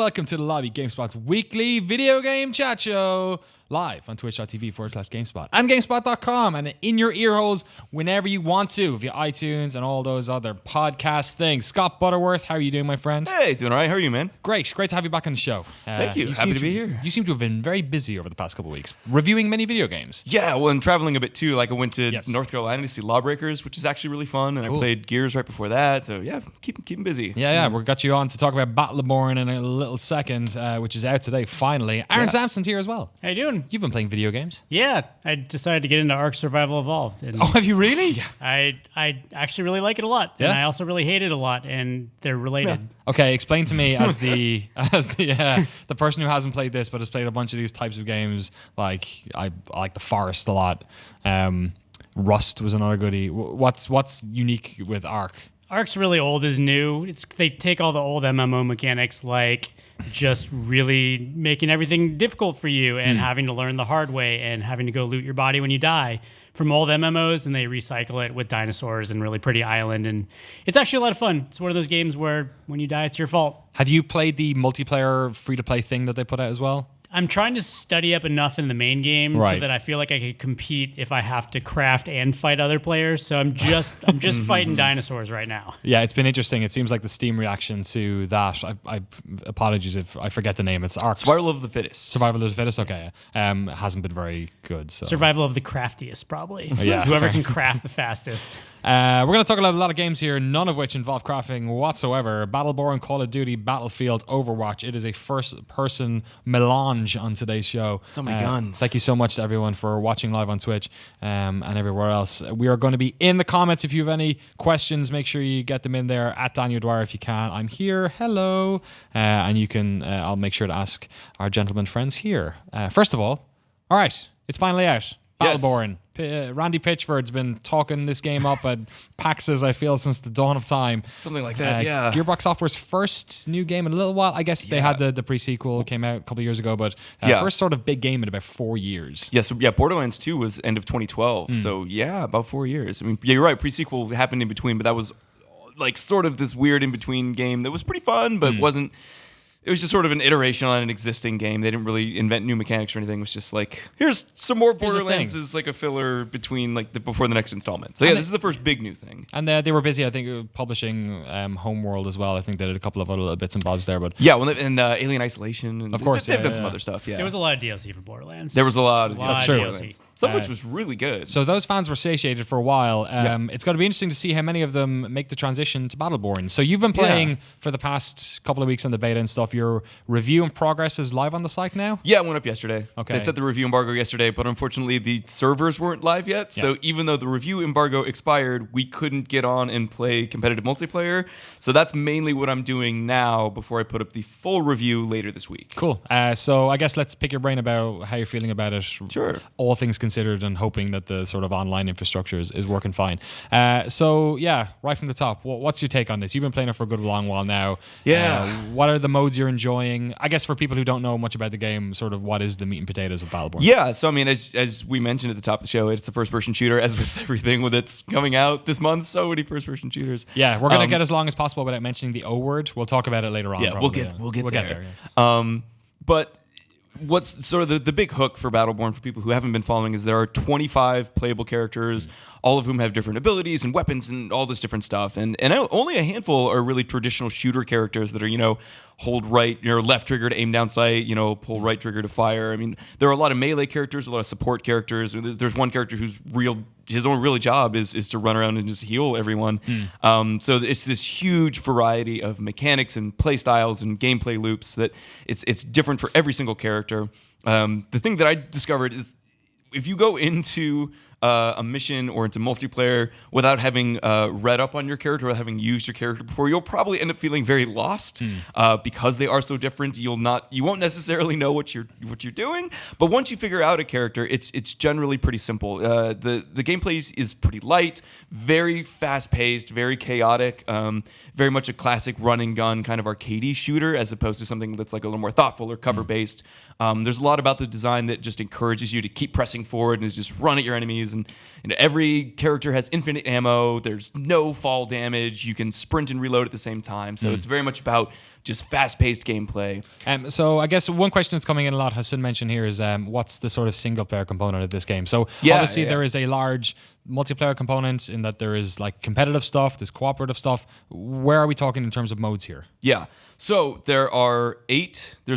welcome to the lobby, GameSpot's weekly video game chat show, live on twitch.tv/GameSpot and GameSpot.com, and in your ear holes whenever you want to via iTunes and all those other podcast things. Scott Butterworth, how are you doing, my friend? Hey, doing all right. How are you, man? Great to have you back on the show. Thank you. Happy to be here. You seem to have been very busy over the past couple of weeks, reviewing many video games. Yeah, well, and traveling a bit too. Like I went to North Carolina to see Lawbreakers, which is actually really fun, and I played Gears right before that. So yeah, keep them busy. Yeah, we got you on to talk about Battleborn in a little second, which is out today finally. Aaron Sampson's here as well. How you doing? You've been playing video games. Yeah, I decided to get into Ark Survival Evolved. And have you really? Yeah. I actually really like it a lot, and I also really hate it a lot, and they're related. Yeah. Okay, explain to me as the the person who hasn't played this but has played a bunch of these types of games. Like I like The Forest a lot. Rust was another goodie. What's unique with Ark? Ark's really old is new. They take all the old MMO mechanics, like just really making everything difficult for you and having to learn the hard way and having to go loot your body when you die from old MMOs, and they recycle it with dinosaurs and really pretty island, and it's actually a lot of fun. It's one of those games where when you die, it's your fault. Have you played the multiplayer free-to-play thing that they put out as well? I'm trying to study up enough in the main game so that I feel like I could compete if I have to craft and fight other players. So I'm just fighting dinosaurs right now. Yeah, it's been interesting. It seems like the Steam reaction to that. I apologies if I forget the name. It's Ark. Survival of the Fittest. Survival of the Fittest. Okay, hasn't been very good. So. Survival of the craftiest, probably. Yeah, whoever can craft the fastest. We're going to talk about a lot of games here, none of which involve crafting whatsoever. Battleborn, Call of Duty, Battlefield, Overwatch. It is a first-person melange on today's show. So many guns. Thank you so much to everyone for watching live on Twitch and everywhere else. We are going to be in the comments. If you have any questions, make sure you get them in there at Daniel Dwyer if you can. I'm here. Hello. And you can, I'll make sure to ask our gentlemen friends here. First of all right, it's finally out. Battleborn. Yes. Randy Pitchford's been talking this game up at PAXs, I feel, since the dawn of time. Something like that, yeah. Gearbox Software's first new game in a little while. I guess they had the pre-sequel, came out a couple of years ago, but first sort of big game in about 4 years. Yes, Borderlands 2 was end of 2012, so about 4 years. I mean, you're right, pre-sequel happened in between, but that was like sort of this weird in-between game that was pretty fun, but wasn't... It was just sort of an iteration on an existing game. They didn't really invent new mechanics or anything. It was just like, here's some more Borderlands as like a filler between before the next installment. So this is the first big new thing. And they were busy, I think, publishing Homeworld as well. I think they did a couple of other little bits and bobs there. But and Alien Isolation. And of course, they've done some other stuff. Yeah, there was a lot of DLC for Borderlands. There was a lot of DLC. Some of which was really good. So those fans were satiated for a while. It's going to be interesting to see how many of them make the transition to Battleborn. So you've been playing for the past couple of weeks on the beta and stuff. Your review and progress is live on the site now? Yeah, it went up yesterday. Okay. They set the review embargo yesterday, but unfortunately the servers weren't live yet. So even though the review embargo expired, we couldn't get on and play competitive multiplayer. So that's mainly what I'm doing now before I put up the full review later this week. Cool. So I guess let's pick your brain about how you're feeling about it. Sure. All things considered, and hoping that the sort of online infrastructure is working fine. So right from the top, what's your take on this? You've been playing it for a good long while now. Yeah. What are the modes you're enjoying? I guess for people who don't know much about the game, sort of what is the meat and potatoes of Battleborn? Yeah, so I mean, as we mentioned at the top of the show, it's a first-person shooter, as with everything that's coming out this month. So many first-person shooters. Yeah, we're going to get as long as possible without mentioning the O word. We'll talk about it later on. Yeah, probably. we'll get there. Yeah. But what's sort of the big hook for Battleborn for people who haven't been following is there are 25 playable characters, all of whom have different abilities and weapons and all this different stuff. And only a handful are really traditional shooter characters that are, hold right, left trigger to aim down sight, pull right trigger to fire. I mean, there are a lot of melee characters, a lot of support characters. There's one character whose his only real job is to run around and just heal everyone. So it's this huge variety of mechanics and play styles and gameplay loops that it's different for every single character. The thing that I discovered is if you go into a mission or into multiplayer without having read up on your character, without having used your character before, you'll probably end up feeling very lost because they are so different. You won't necessarily know what you're doing. But once you figure out a character, it's generally pretty simple. The gameplay is pretty light, very fast paced, very chaotic, very much a classic run and gun kind of arcadey shooter as opposed to something that's like a little more thoughtful or cover based. There's a lot about the design that just encourages you to keep pressing forward and just run at your enemies. And every character has infinite ammo. There's no fall damage. You can sprint and reload at the same time. So it's very much about just fast-paced gameplay. So I guess one question that's coming in a lot, Hassan mentioned here, is what's the sort of single-player component of this game? So obviously there is a large multiplayer component in that there is like competitive stuff, there's cooperative stuff. Where are we talking in terms of modes here? Yeah. So there's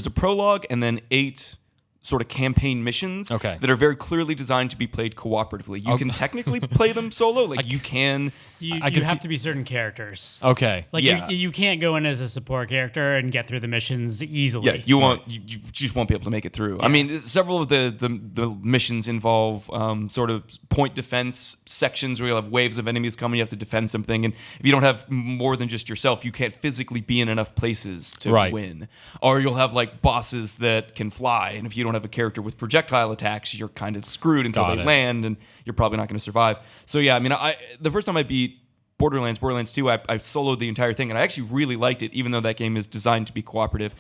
a prologue and then 8 sort of campaign missions that are very clearly designed to be played cooperatively. You can technically play them solo. Like you can... You have to be certain characters. Okay. Like you can't go in as a support character and get through the missions easily. Yeah, you just won't be able to make it through. Yeah. I mean, several of the missions involve sort of point defense sections where you'll have waves of enemies coming, you have to defend something, and if you don't have more than just yourself, you can't physically be in enough places to win. Or you'll have like bosses that can fly, and if you don't have a character with projectile attacks, you're kind of screwed until they land, and you're probably not going to survive. So yeah, I mean, the first time I beat Borderlands 2, I soloed the entire thing, and I actually really liked it, even though that game is designed to be cooperative.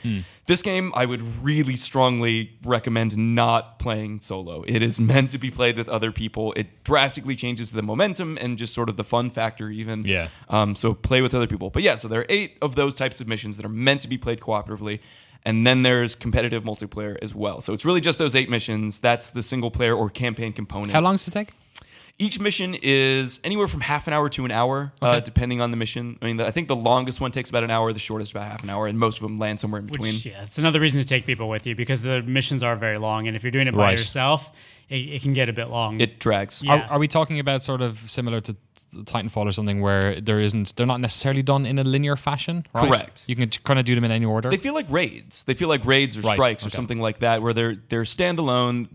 This game, I would really strongly recommend not playing solo. It is meant to be played with other people. It drastically changes the momentum and just sort of the fun factor even. Yeah. So play with other people. But yeah, so there are 8 of those types of missions that are meant to be played cooperatively. And then there's competitive multiplayer as well. So it's really just those 8 missions. That's the single player or campaign component. How long does it take? Each mission is anywhere from half an hour to an hour, depending on the mission. I mean, I think the longest one takes about an hour, the shortest about half an hour, and most of them land somewhere in between. It's another reason to take people with you, because the missions are very long, and if you're doing it by yourself, it can get a bit long. It drags. Yeah. Are we talking about sort of similar to Titanfall or something where they're not necessarily done in a linear fashion? Right? Correct. You can kind of do them in any order. They feel like raids. They feel like raids or strikes or something like that, where they're standalone.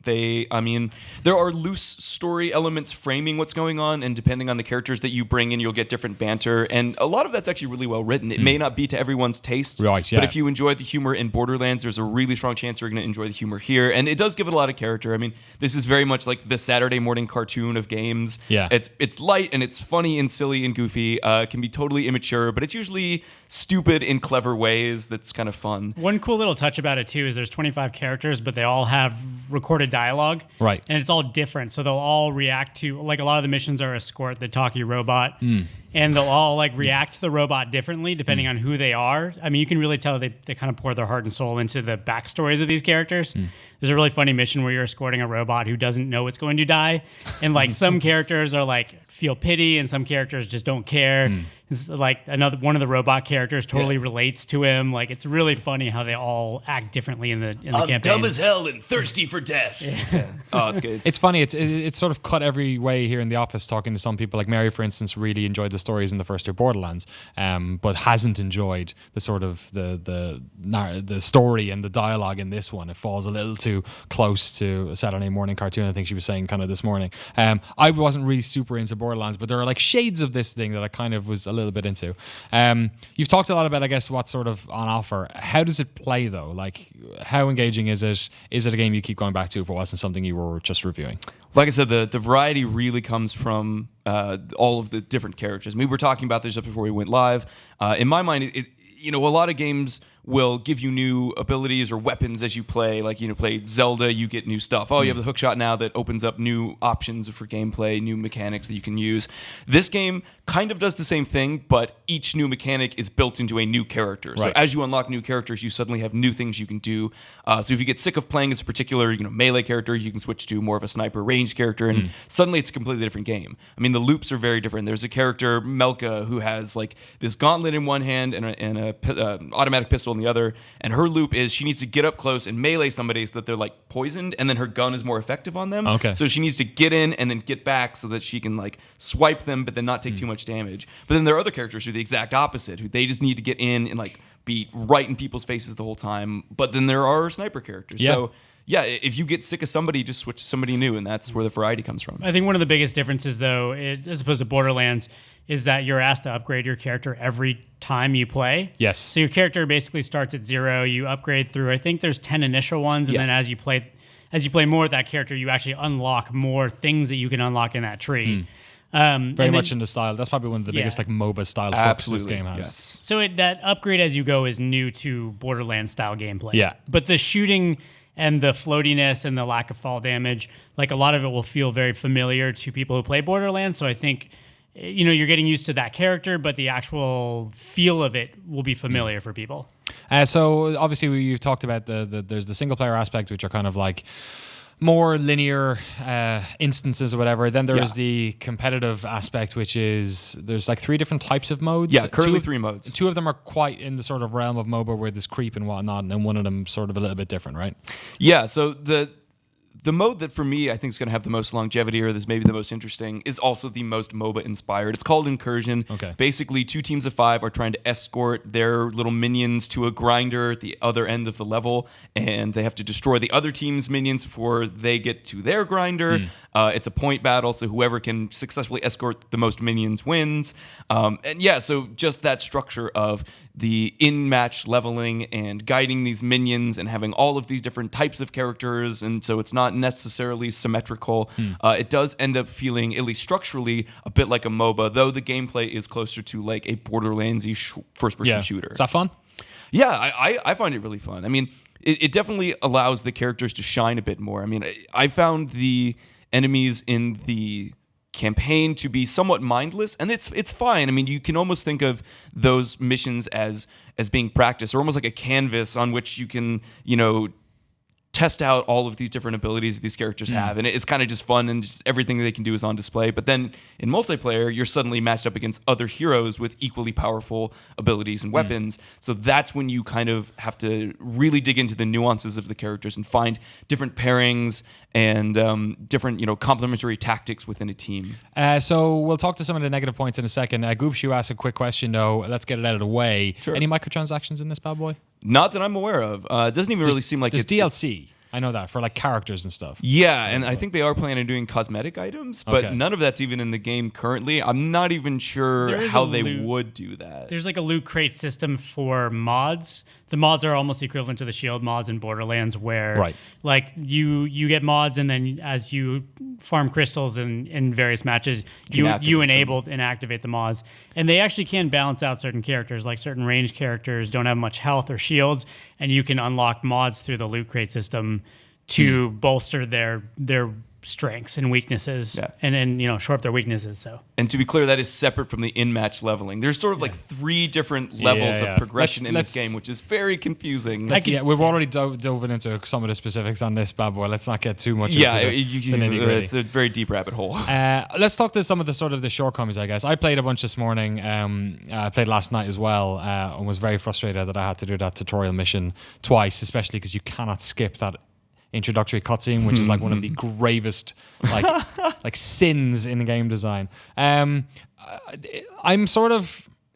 There are loose story elements framing what's going on, and depending on the characters that you bring in, you'll get different banter. And a lot of that's actually really well written. It may not be to everyone's taste, but if you enjoyed the humor in Borderlands, there's a really strong chance you're going to enjoy the humor here. And it does give it a lot of character. I mean, this is very much like the Saturday morning cartoon of games. Yeah. It's light and it's funny and silly and goofy. It can be totally immature, but it's usually stupid in clever ways that's kind of fun. One cool little touch about it, too, is there's 25 characters, but they all have recorded dialogue. Right. And it's all different. So they'll all react to, like, a lot of the missions are escort the talkie robot. And they'll all like react to the robot differently depending on who they are. I mean, you can really tell they kind of pour their heart and soul into the backstories of these characters. There's a really funny mission where you're escorting a robot who doesn't know it's going to die. And like some characters are like feel pity and some characters just don't care. It's like one of the robot characters totally relates to him. Like it's really funny how they all act differently in the campaign. I'm dumb as hell and thirsty for death. Oh, it's good. It's funny. It's sort of cut every way here in the office talking to some people. Like Mary, for instance, really enjoyed the stories in the first 2 Borderlands, but hasn't enjoyed the sort of the story and the dialogue in this one. It falls a little too close to a Saturday morning cartoon. I think she was saying kind of this morning. I wasn't really super into Borderlands, but there are like shades of this thing that I kind of was a little bit into. You've talked a lot about, I guess, what's sort of on offer. How does it play though? Like, how engaging is it? Is it a game you keep going back to if it wasn't something you were just reviewing? Like I said, the variety really comes from all of the different characters. We were talking about this just before we went live. In my mind, a lot of games will give you new abilities or weapons as you play. Like, play Zelda, you get new stuff. Oh, you have the hookshot now that opens up new options for gameplay, new mechanics that you can use. This game kind of does the same thing, but each new mechanic is built into a new character. So as you unlock new characters, you suddenly have new things you can do. So if you get sick of playing as a particular, melee character, you can switch to more of a sniper range character, and suddenly it's a completely different game. I mean, the loops are very different. There's a character, Melka, who has like this gauntlet in one hand and an automatic pistol in the other, and her loop is she needs to get up close and melee somebody so that they're like poisoned, and then her gun is more effective on them. Okay. So she needs to get in and then get back so that she can like swipe them, but then not take too much damage. But then there are other characters who are the exact opposite, who they just need to get in and like be right in people's faces the whole time. But then there are sniper characters. Yeah. So yeah, if you get sick of somebody, just switch to somebody new, and that's where the variety comes from. I think one of the biggest differences, though, as opposed to Borderlands, is that you're asked to upgrade your character every time you play. Yes. So your character basically starts at 0. You upgrade through, I think there's 10 initial ones, and then as you play more with that character, you actually unlock more things that you can unlock in that tree. Very much in the style. That's probably one of the biggest like MOBA style hooks this game has. Yes. So that upgrade as you go is new to Borderlands style gameplay. Yeah. But the shooting and the floatiness and the lack of fall damage, like a lot of it will feel very familiar to people who play Borderlands. So I think, you're getting used to that character, but the actual feel of it will be familiar for people. So obviously you've talked about there's the single player aspect, which are kind of like more linear instances or whatever. Then there is the competitive aspect, which is there's like 3 different types of modes. Yeah, currently 3 modes. 2 of them are quite in the sort of realm of MOBA where there's creep and whatnot, and then one of them sort of a little bit different, right? Yeah, so the mode that for me I think is going to have the most longevity or is maybe the most interesting is also the most MOBA inspired. It's called Incursion. Okay. Basically, 2 teams of 5 are trying to escort their little minions to a grinder at the other end of the level, and they have to destroy the other team's minions before they get to their grinder. It's a point battle, so whoever can successfully escort the most minions wins. And yeah, so just that structure of the in-match leveling and guiding these minions and having all of these different types of characters, and so it's not necessarily symmetrical. It does end up feeling, at least structurally, a bit like a MOBA, though the gameplay is closer to like a Borderlands-y first-person shooter. Is that fun? Yeah, I find it really fun. I mean, it definitely allows the characters to shine a bit more. I mean, I found the enemies in the campaign to be somewhat mindless, and it's fine. I mean, you can almost think of those missions as being practice, or almost like a canvas on which you can, test out all of these different abilities that these characters have, and it's kind of just fun, and just everything they can do is on display. But then in multiplayer, you're suddenly matched up against other heroes with equally powerful abilities and weapons. So that's when you kind of have to really dig into the nuances of the characters and find different pairings and different, complementary tactics within a team. So we'll talk to some of the negative points in a second. Goopshoe asked a quick question, though. Let's get it out of the way. Sure. Any microtransactions in this bad boy? Not that I'm aware of. It doesn't even really seem like there's it's DLC. I know that, for like characters and stuff. Yeah, and I think they are planning on doing cosmetic items, but none of that's even in the game currently. I'm not even sure how they would do that. There's like a loot crate system for mods. The mods are almost equivalent to the shield mods in Borderlands, where like you get mods, and then as you farm crystals in various matches, you enable and activate the mods. And they actually can balance out certain characters, like certain ranged characters don't have much health or shields, and you can unlock mods through the loot crate system to bolster their strengths and weaknesses, and then shore up their weaknesses. So, and to be clear, that is separate from the in-match leveling. There's sort of like 3 different levels of progression in this game, which is very confusing. We've already dove into some of the specifics on this bad boy. Let's not get too much into the nitty-gritty. It's a very deep rabbit hole. Let's talk to some of the sort of the shortcomings, I guess. I played a bunch this morning. I played last night as well, and was very frustrated that I had to do that tutorial mission twice, especially because you cannot skip that introductory cutscene, which is like one of the gravest like sins in game design.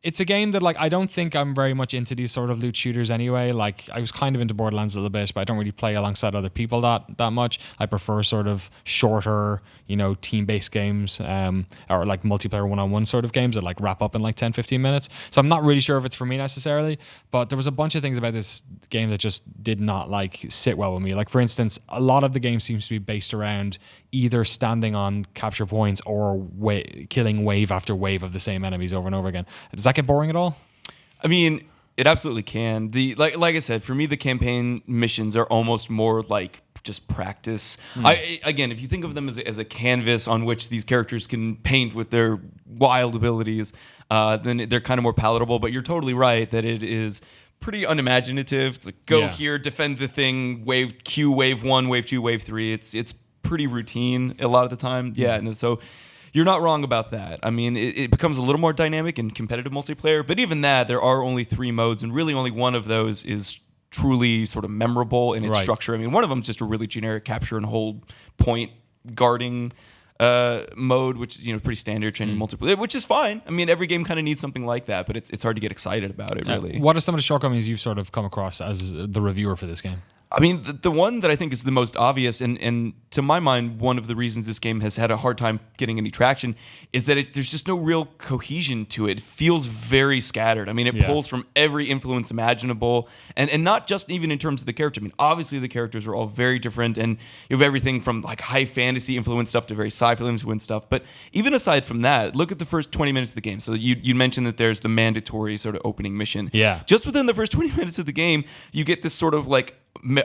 It's a game that, like, I don't think I'm very much into these sort of loot shooters anyway. Like, I was kind of into Borderlands a little bit, but I don't really play alongside other people that much. I prefer sort of shorter, team-based games, or like multiplayer one-on-one sort of games that like wrap up in like 10, 15 minutes. So I'm not really sure if it's for me necessarily, but there was a bunch of things about this game that just did not like sit well with me. Like, for instance, a lot of the game seems to be based around either standing on capture points or killing wave after wave of the same enemies over and over again. Does that get boring at all? I mean, it absolutely can. Like I said, for me, the campaign missions are almost more like just practice. Again, if you think of them as a canvas on which these characters can paint with their wild abilities, then they're kind of more palatable. But you're totally right that it is pretty unimaginative. It's like, go here, defend the thing, wave 1, wave 2, wave 3. It's pretty routine a lot of the time. Yeah, and so you're not wrong about that. I mean, it becomes a little more dynamic in competitive multiplayer, but even that, there are only 3 modes, and really only one of those is truly sort of memorable in its structure. I mean, one of them is just a really generic capture and hold point guarding mode, which is pretty standard training multiplayer, which is fine. I mean, every game kind of needs something like that, but it's hard to get excited about it, really. What are some of the shortcomings you've sort of come across as the reviewer for this game? I mean, the one that I think is the most obvious, and to my mind, one of the reasons this game has had a hard time getting any traction, is that there's just no real cohesion to it. It feels very scattered. I mean, it pulls from every influence imaginable, and not just even in terms of the character. I mean, obviously the characters are all very different, and you have everything from like high fantasy influence stuff to very sci-fi influence stuff. But even aside from that, look at the first 20 minutes of the game. So you mentioned that there's the mandatory sort of opening mission. Yeah. Just within the first 20 minutes of the game, you get this sort of like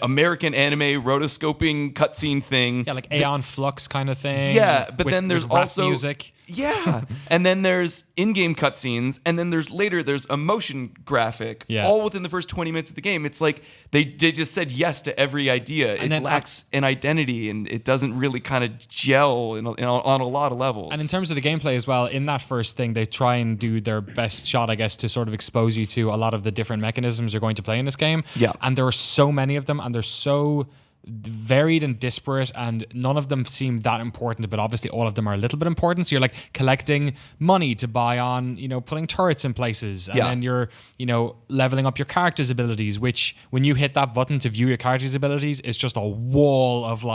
American anime rotoscoping cutscene thing. Yeah, like Aeon Flux kind of thing. Yeah, but then there's rap also music. Yeah. And then there's in-game cutscenes, and then there's a motion graphic, all within the first 20 minutes of the game. It's like they just said yes to every idea. It lacks an identity, and it doesn't really kind of gel on a lot of levels. And in terms of the gameplay as well, in that first thing, they try and do their best shot, I guess, to sort of expose you to a lot of the different mechanisms you're going to play in this game. Yeah. And there are so many of them, and they're so varied and disparate, and none of them seem that important, but obviously all of them are a little bit important. So you're like collecting money to buy on, putting turrets in places, and then you're, leveling up your character's abilities, which when you hit that button to view your character's abilities, it's just a wall of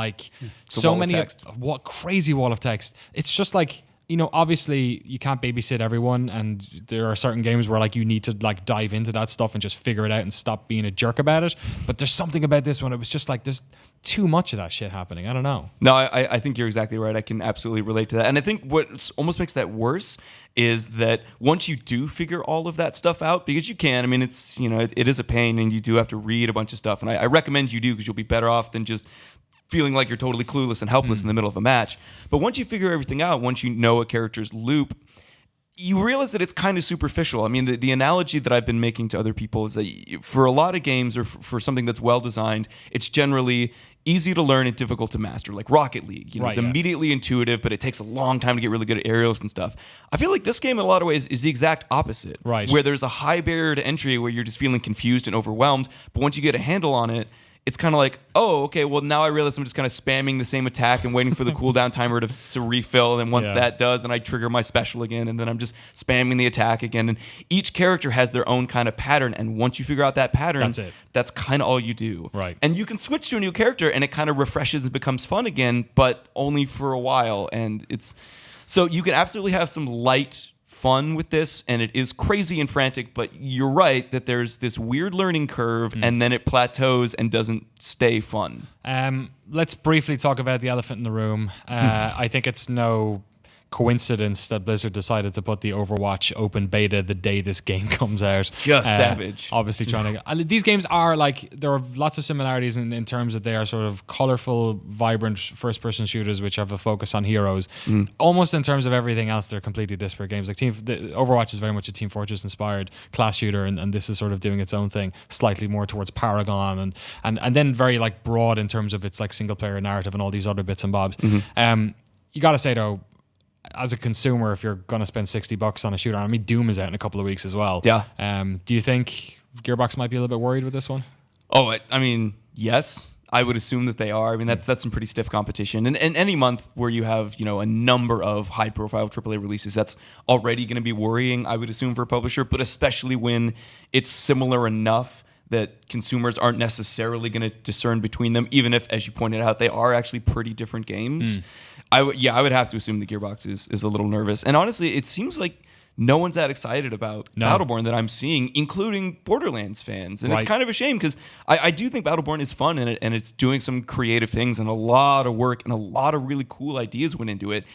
so many what crazy wall of text. It's just like, obviously you can't babysit everyone, and there are certain games where you need to dive into that stuff and just figure it out and stop being a jerk about it. But there's something about this one. It was just there's too much of that shit happening. I don't know. No, I think you're exactly right. I can absolutely relate to that. And I think what almost makes that worse is that once you do figure all of that stuff out, because you can, I mean, it's, it is a pain, and you do have to read a bunch of stuff. And I recommend you do, because you'll be better off than just feeling like you're totally clueless and helpless in the middle of a match. But once you figure everything out, once you know a character's loop, you realize that it's kind of superficial. I mean, the analogy that I've been making to other people is that for a lot of games, or for something that's well designed, it's generally easy to learn and difficult to master, like Rocket League. It's immediately intuitive, but it takes a long time to get really good at aerials and stuff. I feel like this game in a lot of ways is the exact opposite. Right. Where there's a high barrier to entry where you're just feeling confused and overwhelmed, but once you get a handle on it, it's kind of like, oh, okay, well, now I realize I'm just kind of spamming the same attack and waiting for the cooldown timer to refill. And then once that does, then I trigger my special again. And then I'm just spamming the attack again. And each character has their own kind of pattern. And once you figure out that pattern, that's it. That's kind of all you do. Right. And you can switch to a new character, and it kind of refreshes and becomes fun again, but only for a while. And so you can absolutely have some light fun with this, and it is crazy and frantic, but you're right that there's this weird learning curve, and then it plateaus and doesn't stay fun. Let's briefly talk about the elephant in the room. I think it's no coincidence that Blizzard decided to put the Overwatch open beta the day this game comes out. Just savage. Obviously trying to... These games are there are lots of similarities in terms that they are sort of colorful, vibrant first-person shooters which have a focus on heroes. Almost in terms of everything else, they're completely disparate games. Overwatch is very much a Team Fortress-inspired class shooter, and this is sort of doing its own thing, slightly more towards Paragon, and then very broad in terms of its single-player narrative and all these other bits and bobs. You got to say, though, as a consumer, if you're going to spend $60 on a shooter, I mean, Doom is out in a couple of weeks as well. Yeah. Do you think Gearbox might be a little bit worried with this one? Oh, I mean, yes. I would assume that they are. I mean, that's some pretty stiff competition. And any month where you have, a number of high-profile AAA releases, that's already going to be worrying, I would assume, for a publisher, but especially when it's similar enough that consumers aren't necessarily going to discern between them, even if, as you pointed out, they are actually pretty different games. I would have to assume the Gearbox is a little nervous. And honestly, it seems like no one's that excited about Battleborn that I'm seeing, including Borderlands fans. And it's kind of a shame, because I do think Battleborn is fun, and it's doing some creative things, and a lot of work and a lot of really cool ideas went into it.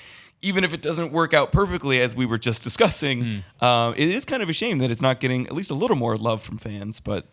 Even if it doesn't work out perfectly, as we were just discussing, it is kind of a shame that it's not getting at least a little more love from fans. But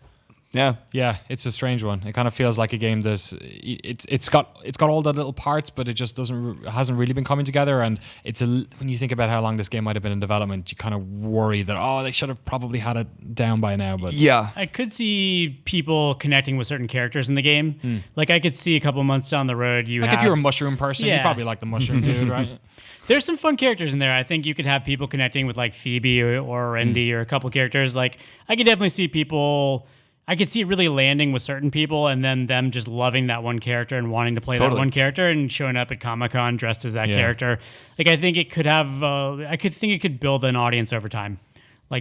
yeah, it's a strange one. It kind of feels like a game that it's got all the little parts, but it just hasn't really been coming together. And when you think about how long this game might have been in development, you kind of worry that they should have probably had it down by now. But yeah, I could see people connecting with certain characters in the game. I could see a couple months down the road, if you're a mushroom person, you probably like the mushroom dude, right? There's some fun characters in there. I think you could have people connecting with Phoebe or Randy or a couple characters. I could definitely see people. I could see it really landing with certain people, and then them just loving that one character and wanting to play that one character and showing up at Comic-Con dressed as that character. I think it could have. I could think it could build an audience over time,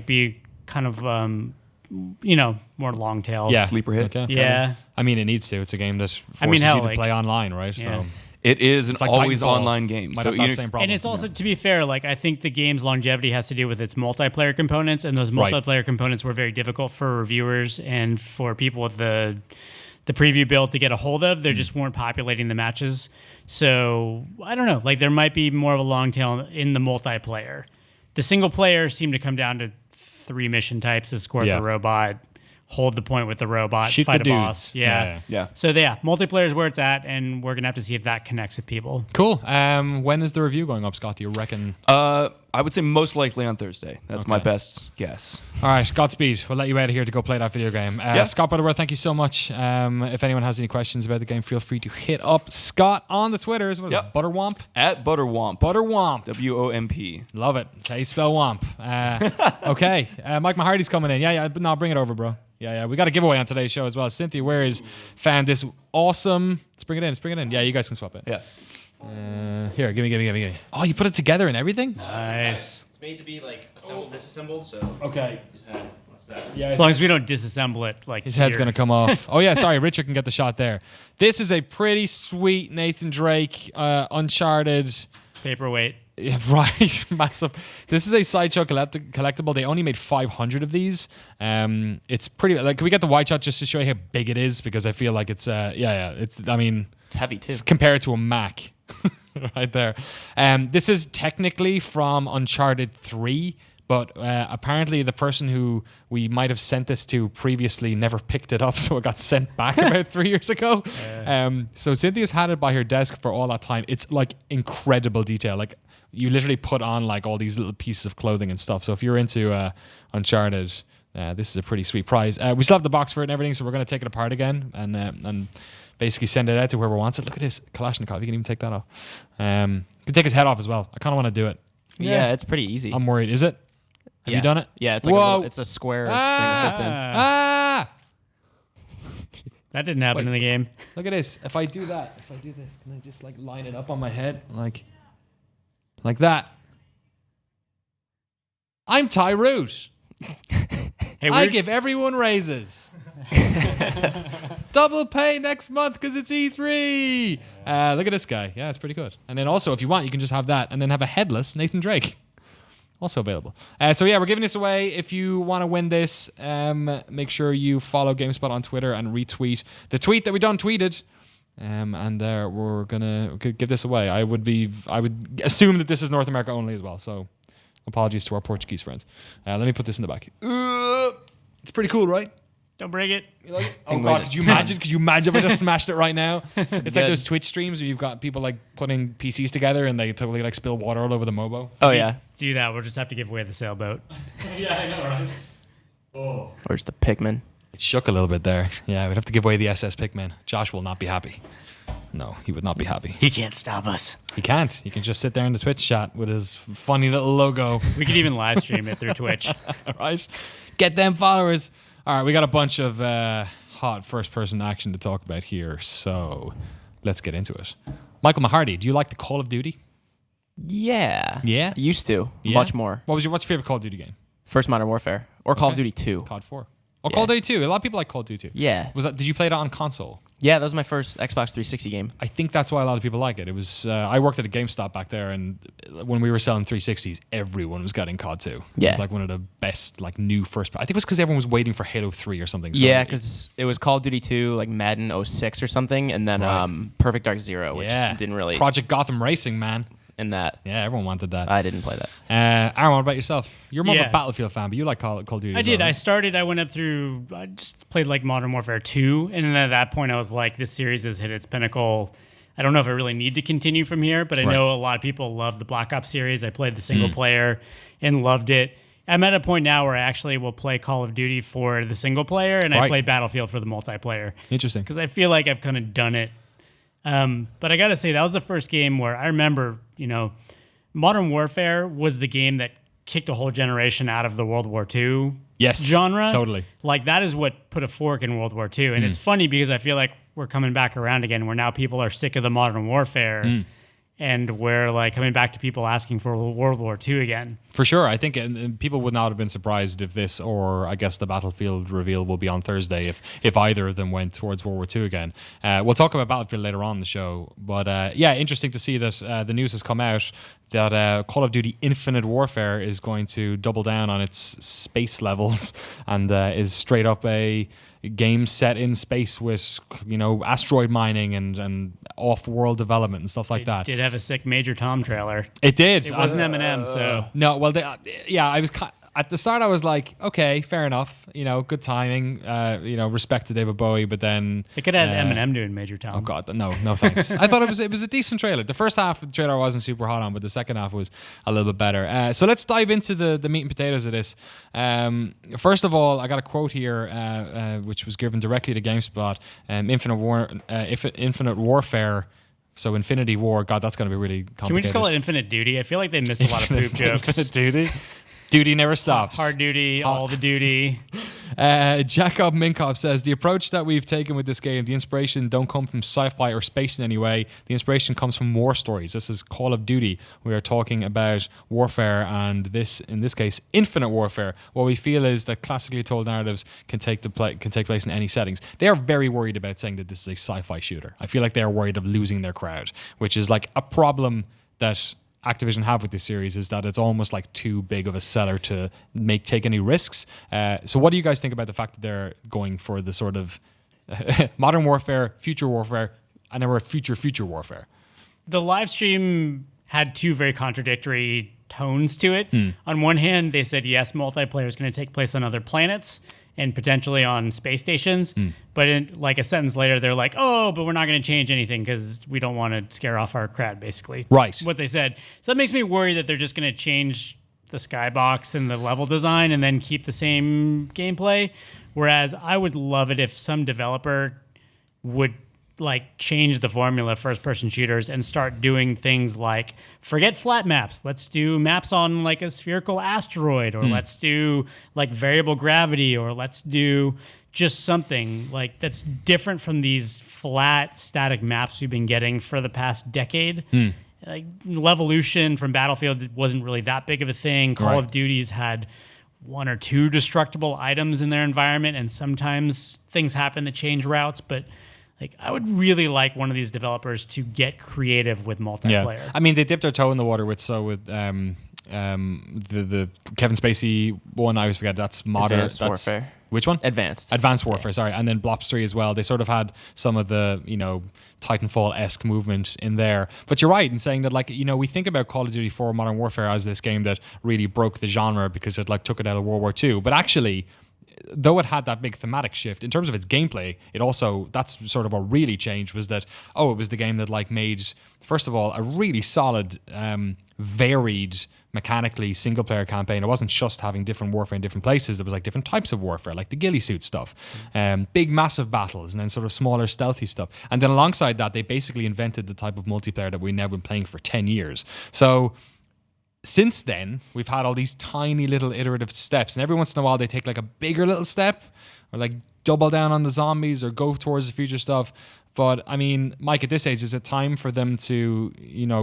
be kind of more long tail. Yeah, sleeper hit. Okay, yeah. I mean, it needs to. It's a game that forces you to play online, right? Yeah. So. It is an always Titanfall. Online game. So and it's also, to be fair, I think the game's longevity has to do with its multiplayer components, and those multiplayer components were very difficult for reviewers and for people with the preview build to get a hold of. They just weren't populating the matches. So, I don't know. There might be more of a long tail in the multiplayer. The single player seemed to come down to 3 mission types: escort the robot, hold the point with the robot, Shoot fight the a boss. dudes. Yeah. Yeah. So multiplayer is where it's at, and we're gonna have to see if that connects with people. Cool. When is the review going up, Scott? Do you reckon? I would say most likely on Thursday. That's my Okay. best guess. All right, Godspeed. We'll let you out of here to go play that video game. Scott Battleborn, thank you so much. If anyone has any questions about the game, feel free to hit up Scott on the Twitters. What is it? Butterwomp? At Butterwomp. Butterwomp. WOMP. Love it. That's how you spell womp. Okay. Mike Mahardy's coming in. Yeah. No, bring it over, bro. Yeah. We got a giveaway on today's show as well. Cynthia Wares found this awesome. Let's bring it in. Yeah, you guys can swap it. Yeah. Here, give me. Oh, you put it together and everything? Nice. It's made to be like disassembled, so Okay. what's that? Yeah. As long as we don't disassemble it, like His head's here. going to come off. Oh, yeah, sorry. Richard can get the shot there. This is a pretty sweet Nathan Drake Uncharted. Paperweight. Yeah, right, massive. This is a Sideshow collectible. They only made 500 of these. It's pretty. Like, can we get the wide shot just to show you how big it is? Because I feel like it's. It's. I mean, It's heavy too. compare it to a Mac, right there. This is technically from Uncharted 3. But apparently the person who we might have sent this to previously never picked it up, so it got sent back about 3 years ago. So Cynthia's had it by her desk for all that time. It's like incredible detail. Like you literally put on like all these little pieces of clothing and stuff. So if you're into Uncharted, this is a pretty sweet prize. We still have the box for it and everything, so we're going to take it apart again and basically send it out to whoever wants it. Look at this Kalashnikov. You can even take that off. You can take his head off as well. I kind of want to do it. Yeah, it's pretty easy. I'm worried. Is it? Have you done it? Yeah, it's like Whoa. it's a square thing that fits in. Ah! That didn't happen in the game. Look at this. If I do this, can I just like line it up on my head? Like that. I'm Ty Root. Hey, I give everyone raises. Double pay next month because it's E3. Look at this guy. Yeah, it's pretty good. And then also, if you want, you can just have that and then have a headless Nathan Drake. Also available. So yeah, we're giving this away. If you want to win this, make sure you follow GameSpot on Twitter and retweet the tweet that we done tweeted. And we're gonna give this away. I would assume that this is North America only as well. So apologies to our Portuguese friends. Let me put this in the back. It's pretty cool, right? Don't break it. Oh god, could you imagine? Could you imagine if I just smashed it right now? It's like those Twitch streams where you've got people like putting PCs together and they totally like spill water all over the Mobo. Oh yeah. Do that. We'll just have to give away the sailboat. Yeah, I know, right? Oh. Where's the Pikmin? It shook a little bit there. Yeah, we'd have to give away the SS Pikmin. Josh will not be happy. No, he would not be happy. He can't stop us. He can't. He can just sit there in the Twitch chat with his funny little logo. We could even live stream it through Twitch. Right? Get them followers. All right, we got a bunch of hot first-person action to talk about here, so let's get into it. Michael Mahardy, do you like the Call of Duty? Yeah. Yeah? Used to. Yeah? Much more. What's your favorite Call of Duty game? First Modern Warfare or Call of Okay. Duty 2. COD 4. Oh, Call of Duty 2. A lot of people like Call of Duty 2. Yeah. Did you play it on console? Yeah, that was my first Xbox 360 game. I think that's why a lot of people like it. It was I worked at a GameStop back there, and when we were selling 360s, everyone was getting COD 2. It Yeah. was like one of the best like new first. I think it was because everyone was waiting for Halo 3 or something. So Yeah, because it was Call of Duty 2, like Madden 06 or something, and then Right. Perfect Dark Zero, which yeah, didn't really Project Gotham Racing, man. in that. Yeah, everyone wanted that. I didn't play that. Aaron, what about yourself? You're more of Yeah. a Battlefield fan, but you like Call of Duty. I as did. well, right? I went up through, I just played like Modern Warfare 2. And then at that point, I was like, this series has hit its pinnacle. I don't know if I really need to continue from here, but I Right. know a lot of people love the Black Ops series. I played the single player and loved it. I'm at a point now where I actually will play Call of Duty for the single player and I Right. play Battlefield for the multiplayer. Interesting. Because I feel like I've kind of done it. But I got to say, that was the first game where I remember, Modern Warfare was the game that kicked a whole generation out of the World War II Yes, genre. totally. Like, that is what put a fork in World War II. And it's funny because I feel like we're coming back around again where now people are sick of the Modern Warfare. And we're like coming back to people asking for World War II again. For sure. I think and people would not have been surprised if this, or I guess the Battlefield reveal will be on Thursday, if either of them went towards World War II again. We'll talk about Battlefield later on in the show. But yeah, interesting to see that the news has come out that Call of Duty Infinite Warfare is going to double down on its space levels and is straight up a game set in space with, asteroid mining and off-world development and stuff like that. Did have a sick Major Tom trailer. It did. It wasn't Eminem, so No, well, at the start I was like, okay, fair enough. Good timing. Respect to David Bowie, but then They could have had Eminem doing Major Tom. oh god, no thanks. I thought it was a decent trailer. The first half of the trailer I wasn't super hot on, but the second half was a little bit better. So let's dive into the meat and potatoes of this. First of all, I got a quote here, which was given directly to GameSpot. Infinite Warfare. So Infinity War, God, that's going to be really complicated. Can we just call it Infinite Duty? I feel like they missed a lot of poop jokes. Infinite Duty? Duty never stops. Hard duty, all the duty. Jacob Minkoff says, the approach that we've taken with this game, the inspiration don't come from sci-fi or space in any way. The inspiration comes from war stories. This is Call of Duty. We are talking about warfare, and in this case, infinite warfare. What we feel is that classically told narratives can take place in any settings. They are very worried about saying that this is a sci-fi shooter. I feel like they are worried of losing their crowd, which is like a problem that Activision have with this series, is that it's almost like too big of a seller to take any risks. So what do you guys think about the fact that they're going for the sort of modern warfare, future warfare, and then we're future warfare? The live stream had two very contradictory tones to it. On one hand, they said, yes, multiplayer is going to take place on other planets and potentially on space stations. But in like a sentence later, they're like, oh, but we're not going to change anything because we don't want to scare off our crowd, basically. Right. What they said. So that makes me worry that they're just going to change the skybox and the level design and then keep the same gameplay. Whereas I would love it if some developer would like change the formula of first-person shooters and start doing things like forget flat maps. Let's do maps on like a spherical asteroid, or let's do like variable gravity, or let's do just something like that's different from these flat static maps we've been getting for the past decade. Like Levolution from Battlefield wasn't really that big of a thing. Call of Duty's had one or two destructible items in their environment, and sometimes things happen that change routes, but like, I would really like one of these developers to get creative with multiplayer. Yeah. I mean, they dipped their toe in the water with the Kevin Spacey one. I always forget that's modern. Advanced Warfare. Which one? Advanced Warfare. Sorry, and then Blops 3 as well. They sort of had some of the Titanfall-esque movement in there. But you're right in saying that we think about Call of Duty 4 Modern Warfare as this game that really broke the genre because it took it out of World War II. But actually, though it had that big thematic shift in terms of its gameplay, that's sort of what really changed was that it was the game that made, first of all, a really solid, varied, mechanically single player campaign. It wasn't just having different warfare in different places. There was different types of warfare, like the ghillie suit stuff, big massive battles, and then sort of smaller stealthy stuff. And then alongside that, they basically invented the type of multiplayer that we've now been playing for 10 years. So since then, we've had all these tiny little iterative steps, and every once in a while they take a bigger little step or double down on the zombies or go towards the future stuff. But I mean, Mike, at this age, is it time for them to,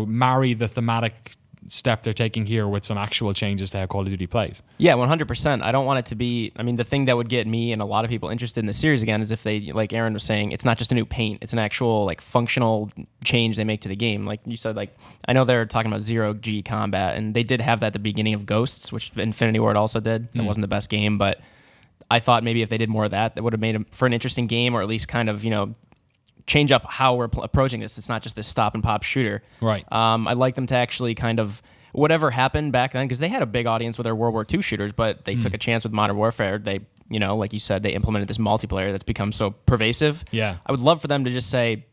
marry the thematic step they're taking here with some actual changes to how Call of Duty plays? Yeah, 100%. I don't want it to be, the thing that would get me and a lot of people interested in the series again is if they, like Aaron was saying, it's not just a new paint, it's an actual functional change they make to the game. Like you said, I know they're talking about zero-G combat, and they did have that at the beginning of Ghosts, which Infinity Ward also did. That wasn't the best game, but I thought maybe if they did more of that, that would have made it for an interesting game, or at least kind of, change up how we're approaching this. It's not just this stop and pop shooter. Right. I'd like them to actually kind of, whatever happened back then, because they had a big audience with their World War II shooters, but they took a chance with Modern Warfare. They, like you said, they implemented this multiplayer that's become so pervasive. Yeah. I would love for them to just say,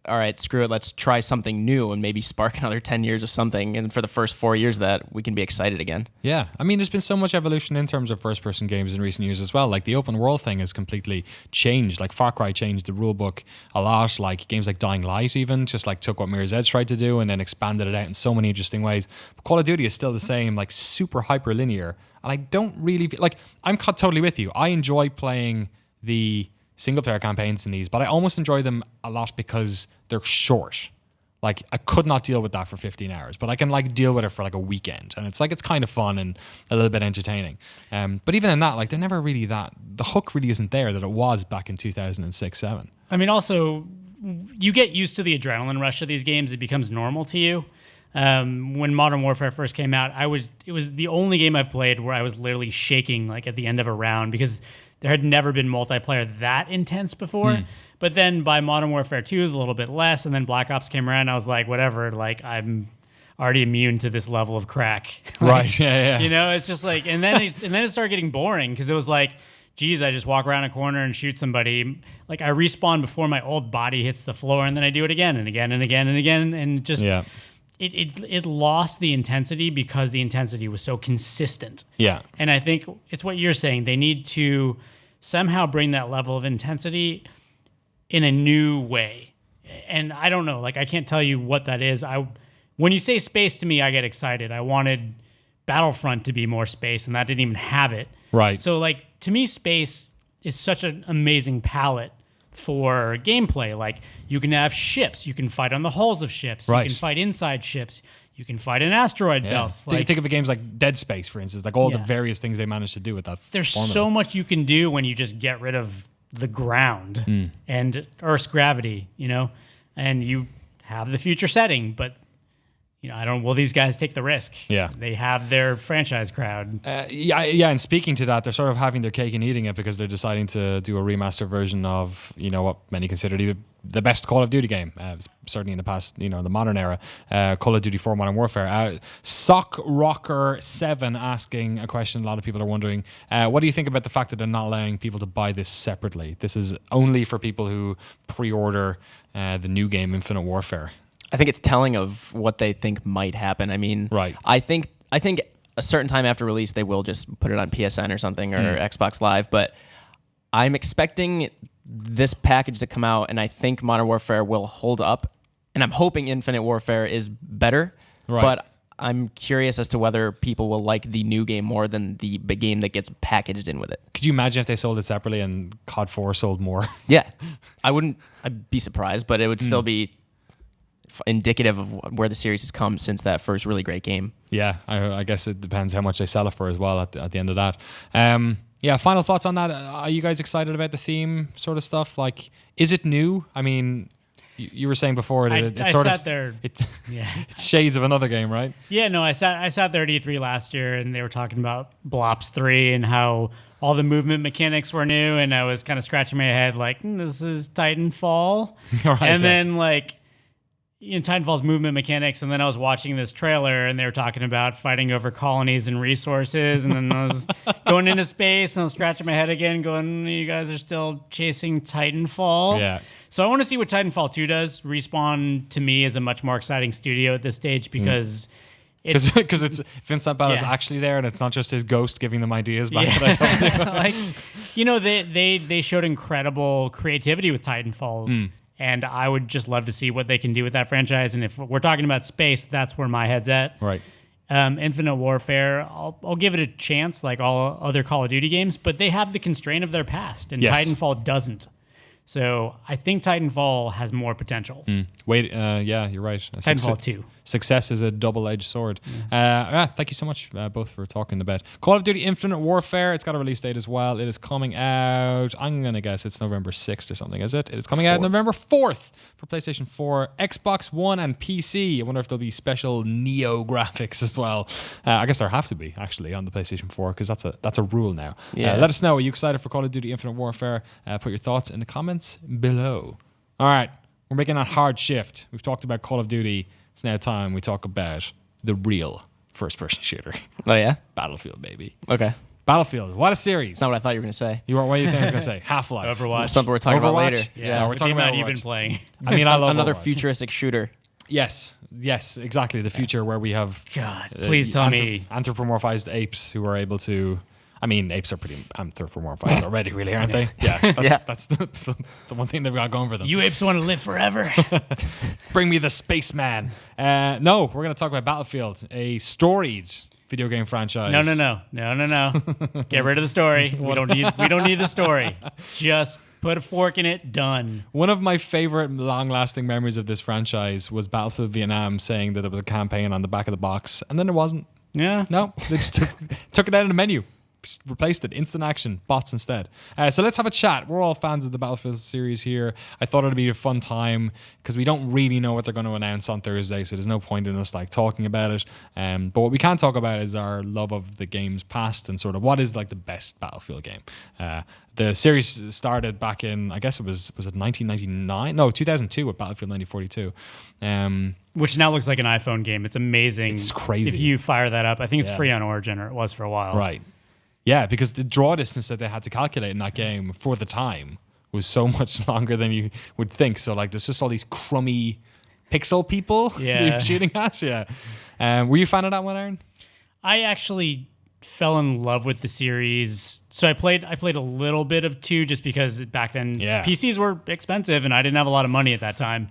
all right, screw it, let's try something new and maybe spark another 10 years of something. And for the first 4 years of that, we can be excited again. Yeah. I mean, there's been so much evolution in terms of first-person games in recent years as well. The open world thing has completely changed. Far Cry changed the rulebook a lot. Games like Dying Light even just took what Mirror's Edge tried to do and then expanded it out in so many interesting ways. But Call of Duty is still the same, super hyper-linear. And I don't really... I'm totally with you. I enjoy playing the single-player campaigns in these, but I almost enjoy them a lot because they're short. I could not deal with that for 15 hours, but I can deal with it for a weekend, and it's kind of fun and a little bit entertaining. But even in that, they're never really that. The hook really isn't there that it was back in 2006-07. I mean, also, you get used to the adrenaline rush of these games; it becomes normal to you. When Modern Warfare first came out, it was the only game I've played where I was literally shaking at the end of a round because there had never been multiplayer that intense before. But then by Modern Warfare 2, it was a little bit less, and then Black Ops came around, and I was like, whatever, I'm already immune to this level of crack. Right. Yeah. You know, it's just like, and then it started getting boring because it was like, geez, I just walk around a corner and shoot somebody. Like I respawn before my old body hits the floor, and then I do it again and again and again and again, and just it lost the intensity because the intensity was so consistent. Yeah. And I think it's what you're saying. They need to somehow bring that level of intensity in a new way. And I don't know, like I can't tell you what that is. When you say space to me, I get excited. I wanted Battlefront to be more space, and that didn't even have it. Right. So like to me, space is such an amazing palette for gameplay. Like you can have ships, you can fight on the hulls of ships, Right. you can fight inside ships, you can fight in asteroid belts. Think of games like Dead Space, for instance, like all the Yeah. various things they managed to do with that. There's formula. so much you can do when you just get rid of the ground and Earth's gravity, you know, and you have the future setting, but you know, will these guys take the risk? Yeah. They have their franchise crowd. Yeah, and speaking to that, they're sort of having their cake and eating it because they're deciding to do a remaster version of, you know, what many consider to be the best Call of Duty game, certainly in the past, you know, the modern era, Call of Duty 4 Modern Warfare. Sock Rocker 7 asking a question a lot of people are wondering, what do you think about the fact that they're not allowing people to buy this separately? This is only for people who pre-order the new game, Infinite Warfare. I think it's telling of what they think might happen. I mean, Right. I think a certain time after release they will just put it on PSN or something or Xbox Live, but I'm expecting this package to come out, and I think Modern Warfare will hold up, and I'm hoping Infinite Warfare is better. Right. But I'm curious as to whether people will like the new game more than the big game that gets packaged in with it. Could you imagine if they sold it separately and COD 4 sold more? Yeah, I'd be surprised, but it would still be indicative of where the series has come since that first really great game. Yeah, I guess it depends how much they sell it for as well at the end of that. Yeah, final thoughts on that. Are you guys excited about the theme sort of stuff? Like, is it new? I mean, you were saying before that it's sort sat of there. yeah, it's shades of another game, right? Yeah, no, I sat there at E3 last year, and they were talking about Blops 3 and how all the movement mechanics were new, and I was kind of scratching my head like, this is Titanfall. Right, and then like, you know, Titanfall's movement mechanics, and then I was watching this trailer, and they were talking about fighting over colonies and resources, and then I was going into space, and I was scratching my head again, going, you guys are still chasing Titanfall? Yeah. So I want to see what Titanfall 2 does. Respawn, to me, is a much more exciting studio at this stage because... Because it's Vincent Bell is Yeah. actually there, and it's not just his ghost giving them ideas back that I told you. like, you know, they showed incredible creativity with Titanfall, and I would just love to see what they can do with that franchise. And if we're talking about space, that's where my head's at. Right. Infinite Warfare, I'll give it a chance, like all other Call of Duty games, but they have the constraint of their past, and Yes. Titanfall doesn't. So I think Titanfall has more potential. Wait, yeah, you're right. Titanfall 2. Success is a double-edged sword. Thank you so much both for talking about Call of Duty Infinite Warfare. It's got a release date as well. It is coming out, I'm going to guess it's November 6th or something, is it? It is coming out November 4th for PlayStation 4, Xbox One, and PC. I wonder if there'll be special Neo graphics as well. I guess there have to be, actually, on the PlayStation 4, because that's a rule now. Yeah. Let us know. Are you excited for Call of Duty Infinite Warfare? Put your thoughts in the comments below. All right. We're making a hard shift. We've talked about Call of Duty. It's now time we talk about the real first-person shooter. Oh, yeah? Battlefield, baby. Okay. Battlefield. What a series. That's not what I thought you were going to say. What do you think I was going to say? Half-Life. Overwatch. Something we're talking about Overwatch? later. Yeah, we're What talking game about you've been Overwatch. playing. I mean, I love Another Overwatch. futuristic shooter. Yes, exactly. The future where we have God, please tell me. anthropomorphized apes who are able to... I mean, apes are pretty anthropomorphized already, really, aren't they? Yeah, that's the one thing they've got going for them. You apes want to live forever. Bring me the spaceman. No, we're going to talk about Battlefield, a storied video game franchise. No. Get rid of the story. We don't need the story. Just put a fork in it. Done. One of my favorite long-lasting memories of this franchise was Battlefield Vietnam saying that there was a campaign on the back of the box, and then there wasn't. Yeah. No, they just took it out of the menu. replaced it. Instant action, bots instead. So let's have a chat. We're all fans of the Battlefield series here. I thought it'd be a fun time because we don't really know what they're going to announce on Thursday, so there's no point in us like talking about it. But what we can talk about is our love of the games past and sort of what is like the best Battlefield game. The series started back in, I guess it was it 1999? No, 2002 with Battlefield 1942. Which now looks like an iPhone game. It's amazing. It's crazy. If you fire that up, I think it's free on Origin, or it was for a while. Right. Yeah, because the draw distance that they had to calculate in that game for the time was so much longer than you would think. So like there's just all these crummy pixel people that you're shooting at. Yeah. Were you a fan of that one, Aaron? I actually fell in love with the series. So I played a little bit of 2 just because back then PCs were expensive and I didn't have a lot of money at that time.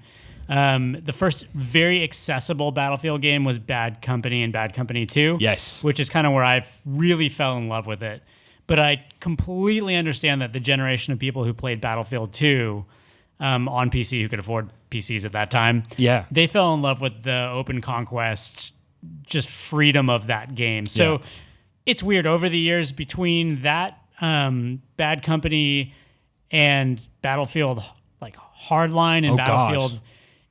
The first very accessible Battlefield game was Bad Company and Bad Company 2. Yes. Which is kind of where I really fell in love with it. But I completely understand that the generation of people who played Battlefield 2 on PC, who could afford PCs at that time, they fell in love with the open conquest, just freedom of that game. So it's weird. Over the years between that Bad Company and Battlefield like Hardline and Battlefield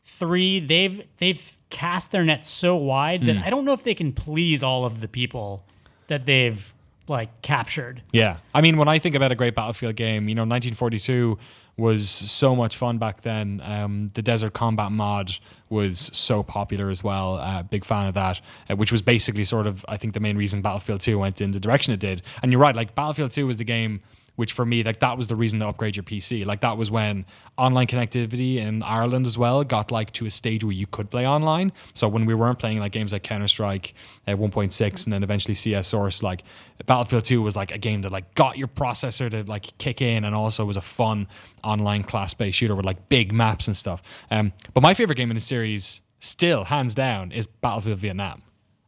3, they've cast their net so wide that I don't know if they can please all of the people that they've like captured. Yeah. I mean, when I think about a great Battlefield game, 1942 was so much fun back then. The Desert Combat mod was so popular as well. Big fan of that, which was basically sort of, I think, the main reason Battlefield 2 went in the direction it did. And you're right, like Battlefield 2 was the game which for me, like that was the reason to upgrade your PC. Like that was when online connectivity in Ireland as well got like to a stage where you could play online. So when we weren't playing like games like Counter-Strike 1.6 and then eventually CS Source, like Battlefield 2 was like a game that like got your processor to like kick in and also was a fun online class-based shooter with like big maps and stuff. But my favorite game in the series still, hands down, is Battlefield Vietnam.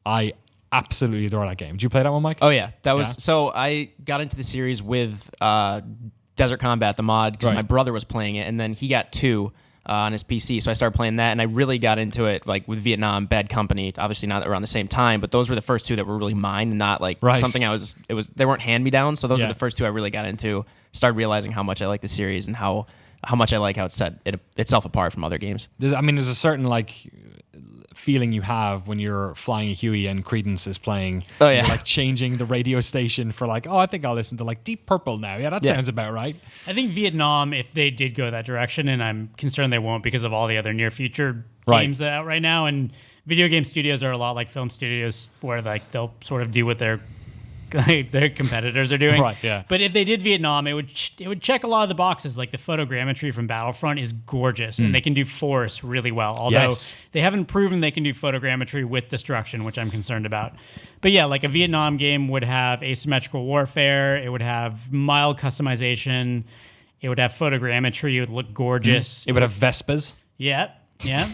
I absolutely adore that game. Did you play that one, Mike? Oh yeah, that was so. I got into the series with Desert Combat, the mod, because my brother was playing it, and then he got 2 on his PC, so I started playing that, and I really got into it like with Vietnam, Bad Company. Obviously not around the same time, but those were the first 2 that were really mine, and not like something I was. It was they weren't hand me downs, so those were the first 2 I really got into. Started realizing how much I like the series and how much I like how it set itself apart from other games. There's a certain like feeling you have when you're flying a Huey and Credence is playing. Oh yeah, you're, like changing the radio station for like, I think I'll listen to like Deep Purple now. Yeah, that sounds about right. I think Vietnam, if they did go that direction, and I'm concerned they won't because of all the other near future games that are out right now, and video game studios are a lot like film studios where like they'll sort of do what their competitors are doing. Right, yeah. But if they did Vietnam, it would check a lot of the boxes. Like the photogrammetry from Battlefront is gorgeous, and they can do force really well. Although they haven't proven they can do photogrammetry with destruction, which I'm concerned about. But yeah, like a Vietnam game would have asymmetrical warfare. It would have mild customization. It would have photogrammetry. It would look gorgeous. It would have Vespas. Yeah,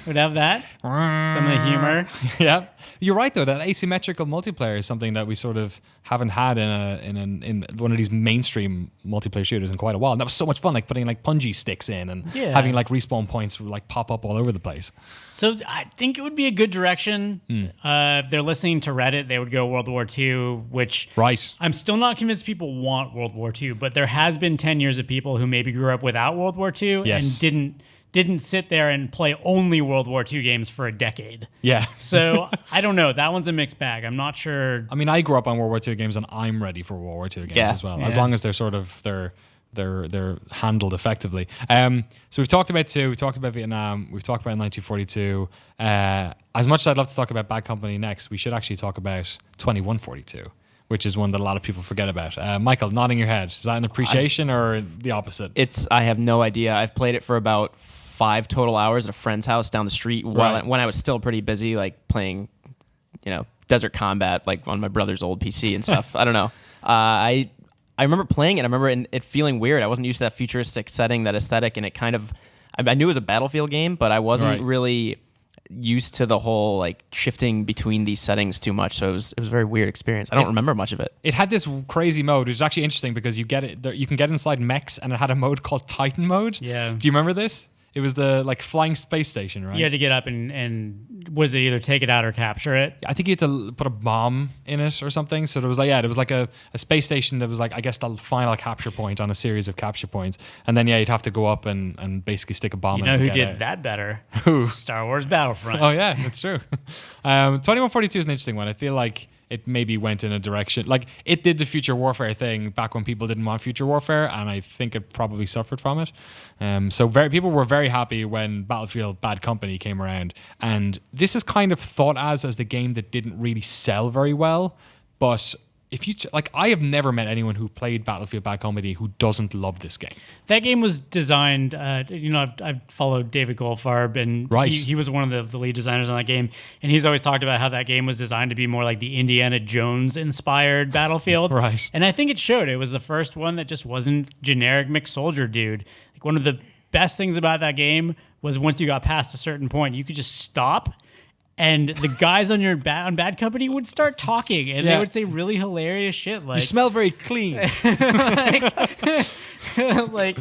would have that. Some of the humor. Yeah, you're right though. That asymmetrical multiplayer is something that we sort of haven't had in one of these mainstream multiplayer shooters in quite a while. And that was so much fun, like putting like punji sticks in and having like respawn points like pop up all over the place. So I think it would be a good direction. If they're listening to Reddit, they would go World War II, which I'm still not convinced people want World War II, but there has been 10 years of people who maybe grew up without World War II and didn't sit there and play only World War II games for a decade. Yeah. So I don't know. That one's a mixed bag. I'm not sure. I mean, I grew up on World War II games, and I'm ready for World War II games as well, as long as they're sort of they're handled effectively. So we've talked about 2, we've talked about Vietnam, we've talked about 1942. As much as I'd love to talk about Bad Company next, we should actually talk about 2142. Which is one that a lot of people forget about. Michael, nodding your head. Is that an appreciation or the opposite? I have no idea. I've played it for about 5 total hours at a friend's house down the street when I was still pretty busy, like playing, Desert Combat, like on my brother's old PC and stuff. I don't know. I remember playing it. I remember it feeling weird. I wasn't used to that futuristic setting, that aesthetic, and it kind of. I knew it was a Battlefield game, but I wasn't really used to the whole like shifting between these settings too much, so it was a very weird experience. I don't remember much of it. It had this crazy mode, which is actually interesting because you can get inside mechs, and it had a mode called Titan mode. Yeah. Do you remember this? It was the like flying space station, right? You had to get up and was it either take it out or capture it? I think you had to put a bomb in it or something. So there was a space station that was like, I guess, the final capture point on a series of capture points. And then, you'd have to go up and basically stick a bomb You in it. know who and get did out. that better? Who? Star Wars Battlefront. Oh, yeah, that's true. 2142 is an interesting one. I feel like it maybe went in a direction. Like, it did the Future Warfare thing back when people didn't want Future Warfare, and I think it probably suffered from it. People were very happy when Battlefield Bad Company came around, and this is kind of thought as the game that didn't really sell very well, but if you I have never met anyone who played Battlefield Bad Company who doesn't love this game. That game was designed, I've followed David Goldfarb, and Right. he was one of the lead designers on that game, and he's always talked about how that game was designed to be more like the Indiana Jones-inspired Battlefield. Right. And I think it showed. It was the first one that just wasn't generic mixed soldier dude. Like, one of the best things about that game was once you got past a certain point, you could just stop, and the guys on your on Bad Company would start talking, and they would say really hilarious shit like, You smell very clean. like,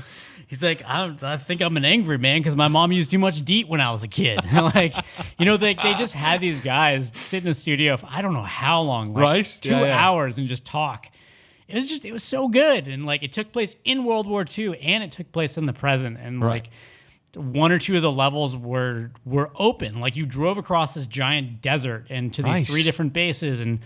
he's like, I think I'm an angry man because my mom used too much DEET when I was a kid. Like, they just had these guys sit in the studio for I don't know how long, like Right? 2 Yeah, yeah. hours and just talk. It was so good. And like, it took place in World War II and it took place in the present. And Right. like, one or two of the levels were open. Like, you drove across this giant desert and to these Nice. 3 different bases, and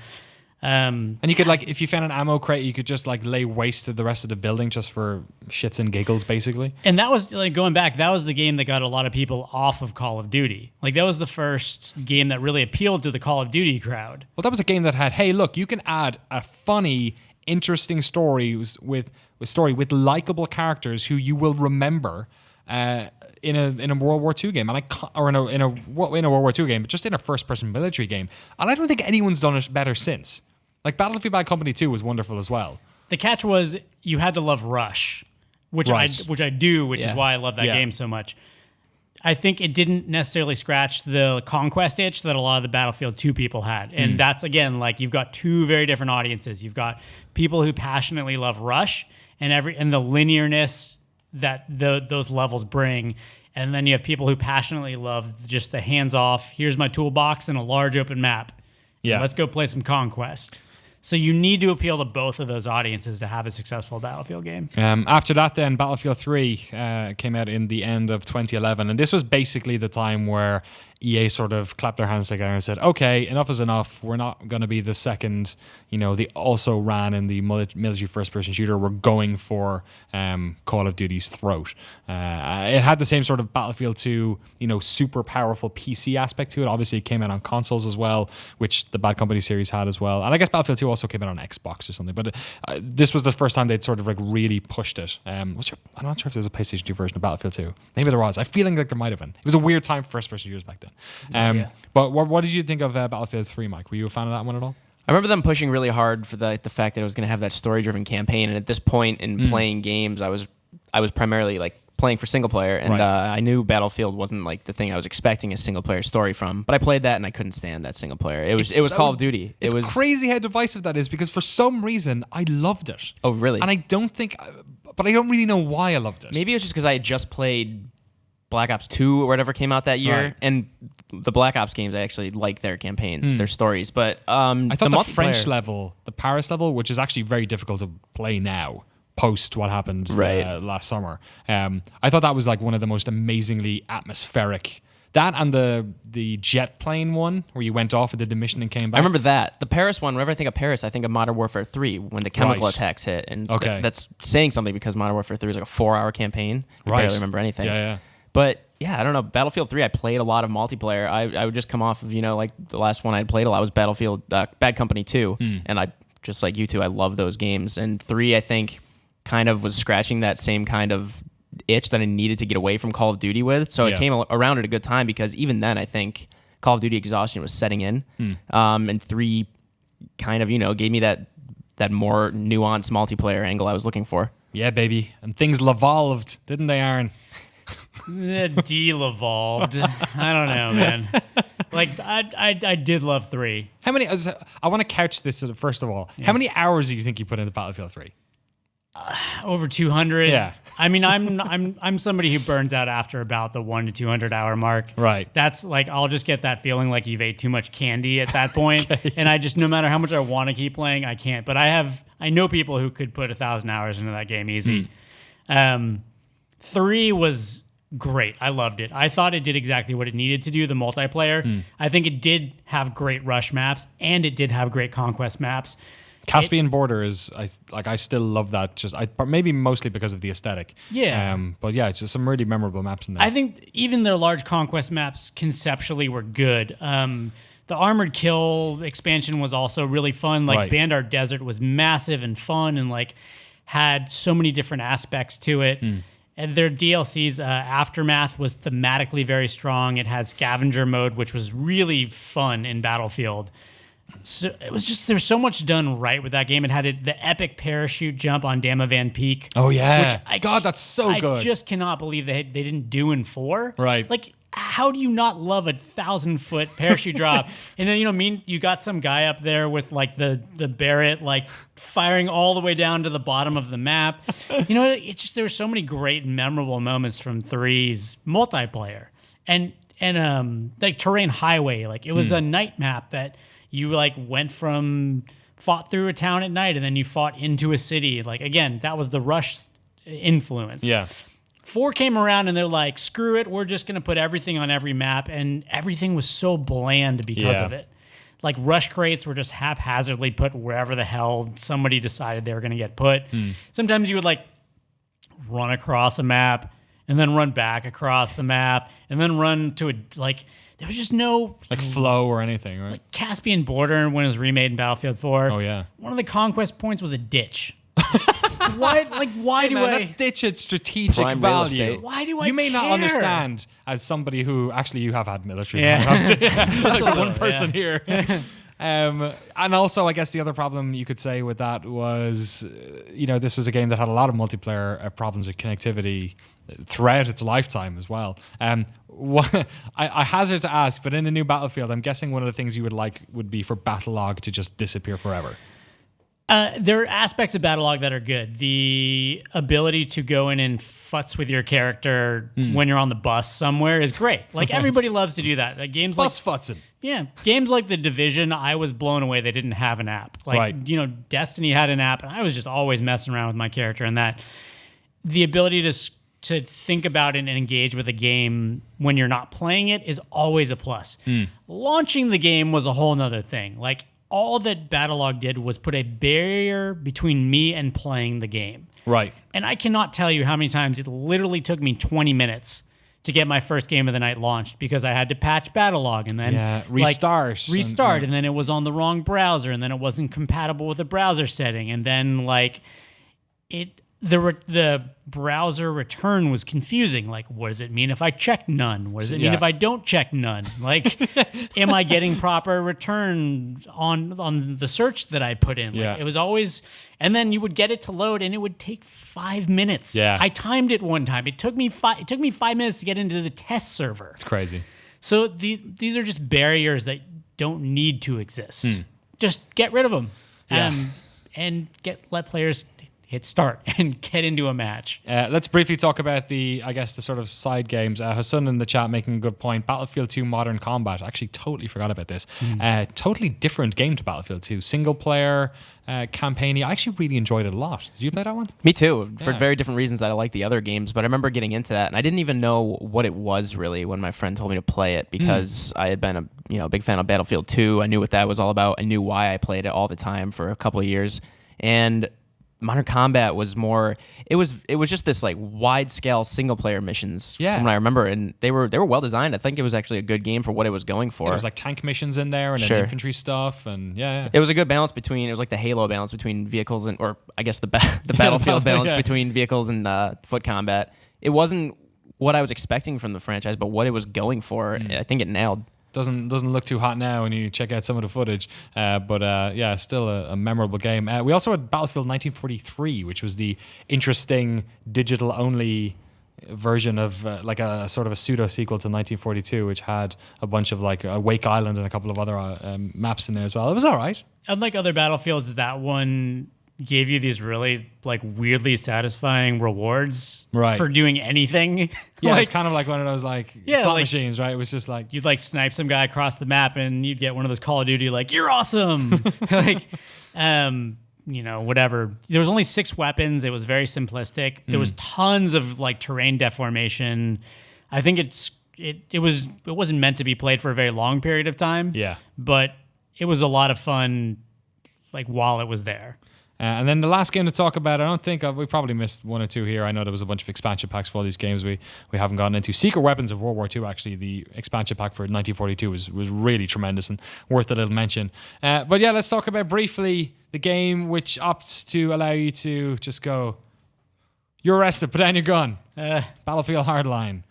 And you could, if you found an ammo crate, you could just lay waste to the rest of the building just for shits and giggles, basically. And that was, like, going back, that was the game that got a lot of people off of Call of Duty. Like, that was the first game that really appealed to the Call of Duty crowd. Well, that was a game that had, hey, look, you can add a funny, interesting story with likable characters who you will remember in a World War II game, in a World War II game, but just in a first-person military game. And I don't think anyone's done it better since. Like, Battlefield Bad Company 2 was wonderful as well. The catch was you had to love Rush, which Right. I do, which is Yeah. why I love that Yeah. game so much. I think it didn't necessarily scratch the conquest itch that a lot of the Battlefield 2 people had. And that's, again, like, you've got 2 very different audiences. You've got people who passionately love Rush and the linearness that those levels bring. And then you have people who passionately love just the hands-off, here's my toolbox and a large open map. Yeah. Let's go play some Conquest. So you need to appeal to both of those audiences to have a successful Battlefield game. After that, then, Battlefield 3 came out in the end of 2011. And this was basically the time where EA sort of clapped their hands together and said, okay, enough is enough. We're not going to be the second, they also ran in the military first-person shooter. We're going for Call of Duty's throat. It had the same sort of Battlefield 2, super powerful PC aspect to it. Obviously, it came out on consoles as well, which the Bad Company series had as well. And I guess Battlefield 2 also came out on Xbox or something. But this was the first time they'd sort of really pushed it. I'm not sure if there was a PlayStation 2 version of Battlefield 2. Maybe there was. I'm feeling like there might have been. It was a weird time for first-person shooters back then. But what did you think of Battlefield 3, Mike? Were you a fan of that one at all? I remember them pushing really hard for the fact that it was going to have that story-driven campaign. And at this point in playing games, I was primarily like playing for single player, and Right. I knew Battlefield wasn't like the thing I was expecting a single player story from. But I played that, and I couldn't stand that single player. It was Call of Duty. It's It was crazy how divisive that is because for some reason I loved it. Oh, really? And I don't really know why I loved it. Maybe it was just because I had just played Black Ops 2 or whatever came out that year, Right. and the Black Ops games, I actually like their campaigns, their stories. But I thought the French multiplayer- level, the Paris level, which is actually very difficult to play now, post what happened Right. last summer. I thought that was like one of the most amazingly atmospheric. That and the jet plane one where you went off and did the mission and came back. I remember that. The Paris one, whenever I think of Paris, I think of Modern Warfare 3 when the chemical Right. attacks hit. And Okay. that's saying something because Modern Warfare 3 was like a 4-hour campaign. I Right. barely remember anything. Yeah. But yeah, I don't know. Battlefield 3, I played a lot of multiplayer. I would just come off of, like the last one I'd played a lot was Battlefield, Bad Company 2. And I, just like you two, I love those games. And 3, I think, kind of was scratching that same kind of itch that I needed to get away from Call of Duty with. So Yeah. it came around at a good time because even then, I think Call of Duty exhaustion was setting in. And 3 kind of, gave me that more nuanced multiplayer angle I was looking for. Yeah, baby. And things evolved, didn't they, Aaron? De-evolved. I don't know, man. Like, I did love 3. How many? I want to couch this first of all. How many hours do you think you put into Battlefield 3? Over 200. Yeah. I mean, I'm somebody who burns out after about the 1 to 200 hour mark. Right. That's like, I'll just get that feeling like you've ate too much candy at that point. And I just, no matter how much I want to keep playing, I can't. But I know people who could put 1,000 hours into that game easy. 3 was great. I loved it. I thought it did exactly what it needed to do, the multiplayer. I think it did have great rush maps, and it did have great conquest maps. Caspian Border is I still love that. But maybe mostly because of the aesthetic. Yeah. But yeah, it's just some really memorable maps in there. I think even their large conquest maps conceptually were good. The Armored Kill expansion was also really fun. Like Right. Bandar Desert was massive and fun, and like had so many different aspects to it. And their DLCs, Aftermath, was thematically very strong. It had scavenger mode, which was really fun in Battlefield. So it was just, there's so much done right with that game. It had the epic parachute jump on Dama Van Peak. Oh yeah, God, that's so good. I just cannot believe they didn't do in 4. Right. Like, how do you not love a 1,000-foot parachute drop? And then, you got some guy up there with like the Barrett, like firing all the way down to the bottom of the map. It's just, there were so many great memorable moments from 3's multiplayer. And like Terrain Highway, like it was a night map that you like fought through a town at night, and then you fought into a city. Like, again, that was the Rush influence. Yeah. 4 came around and they're like, screw it, we're just going to put everything on every map, and everything was so bland because of it. Like, rush crates were just haphazardly put wherever the hell somebody decided they were going to get put. Sometimes you would like run across a map and then run back across the map and then run to there was just no Like flow or anything, right? Caspian Border when it was remade in Battlefield 4. Oh yeah. One of the conquest points was a ditch. Why do I Let's ditch its strategic Prime real value. estate. Why do I You may not care? understand as somebody who actually you have had military. Yeah. Just like one person here. And also, I guess the other problem you could say with that was, this was a game that had a lot of multiplayer problems with connectivity throughout its lifetime as well. I hazard to ask, but in the new Battlefield, I'm guessing one of the things you would like would be for Battlelog to just disappear forever. There are aspects of Battlelog that are good. The ability to go in and futz with your character when you're on the bus somewhere is great. Like, everybody loves to do that. Games Bus futzing. Games like The Division, I was blown away they didn't have an app. Like, Right. Destiny had an app, and I was just always messing around with my character, and that the ability to think about and engage with a game when you're not playing it is always a plus. Launching the game was a whole nother thing. Like, all that Battlelog did was put a barrier between me and playing the game. Right. And I cannot tell you how many times it literally took me 20 minutes to get my first game of the night launched because I had to patch Battlelog and then restart. And then it was on the wrong browser, and then it wasn't compatible with the browser setting, and then the browser return was confusing. Like, what does it mean if I check none? What does it mean if I don't check none? Like, am I getting proper return on the search that I put in? Like, it was always, and then you would get it to load, and it would take 5 minutes. Yeah. I timed it one time. It took me 5 minutes to get into the test server. It's crazy. So these are just barriers that don't need to exist. Just get rid of them, and let players hit start and get into a match. Let's briefly talk about the sort of side games. Hassan in the chat making a good point. Battlefield 2 Modern Combat. I actually totally forgot about this. Totally different game to Battlefield 2. Single player, campaign. I actually really enjoyed it a lot. Did you play that one? Me too, for very different reasons that I like the other games. But I remember getting into that, and I didn't even know what it was really when my friend told me to play it because I had been a big fan of Battlefield 2. I knew what that was all about. I knew why I played it all the time for a couple of years. And Modern Combat was more. It was just this like wide scale single player missions from what I remember, and they were well designed. I think it was actually a good game for what it was going for. There was like tank missions in there and then infantry stuff, and it was a good balance between. It was like the Halo balance between vehicles and, or I guess the Battlefield balance between vehicles and foot combat. It wasn't what I was expecting from the franchise, but what it was going for, I think it nailed. Doesn't look too hot now when you check out some of the footage, but still a memorable game. We also had Battlefield 1943, which was the interesting digital only version of like a sort of a pseudo sequel to 1942, which had a bunch of like Wake Island and a couple of other maps in there as well. It was all right. Unlike other Battlefields, that one gave you these really like weirdly satisfying rewards Right. for doing anything. Yeah, it's kind of like one of those like slot like- machines, right? It was just like You'd like snipe some guy across the map and you'd get one of those Call of Duty like, you're awesome. Like, whatever. There was only 6 weapons. It was very simplistic. There was tons of like terrain deformation. I think it wasn't meant to be played for a very long period of time. Yeah. But it was a lot of fun like while it was there. And then the last game to talk about, I don't think we probably missed one or two here. I know there was a bunch of expansion packs for all these games we haven't gotten into. Secret Weapons of World War II, actually, the expansion pack for 1942 was really tremendous and worth a little mention. But yeah, let's talk about briefly the game which opts to allow you to just go, you're arrested, put down your gun. Battlefield Hardline.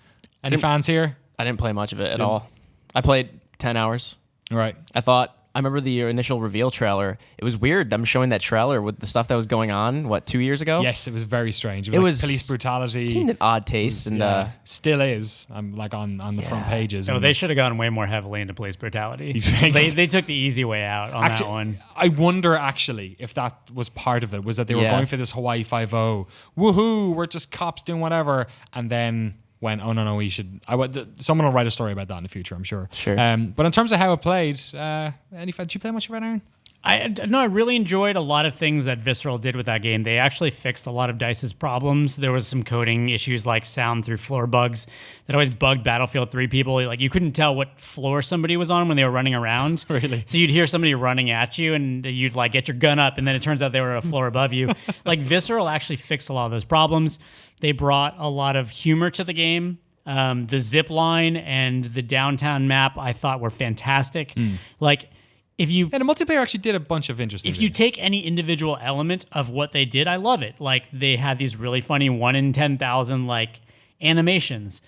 Any fans here? I didn't play much of it at all. I played 10 hours. Right. I remember the initial reveal trailer. It was weird them showing that trailer with the stuff that was going on, 2 years ago? Yes, it was very strange. It was police brutality. It seemed an odd taste. Still is. I'm like on the front pages. So and they should have gone way more heavily into police brutality. You think? They took the easy way out on that one. I wonder actually if that was part of it, was that they were going for this Hawaii 5-0, woohoo, we're just cops doing whatever, and then went, oh no, we should. Someone will write a story about that in the future, I'm sure. Sure. But in terms of how it played, did you play much of it, Aaron? I really enjoyed a lot of things that Visceral did with that game. They actually fixed a lot of DICE's problems. There was some coding issues like sound through floor bugs that always bugged Battlefield 3 people. Like you couldn't tell what floor somebody was on when they were running around. Really? So you'd hear somebody running at you and you'd like get your gun up and then it turns out they were a floor above you. Like Visceral actually fixed a lot of those problems. They brought a lot of humor to the game. The zip line and the downtown map I thought were fantastic. Like if you the multiplayer actually did a bunch of interesting If you take any individual element of what they did, I love it. Like they had these really funny 1 in 10,000 like animations.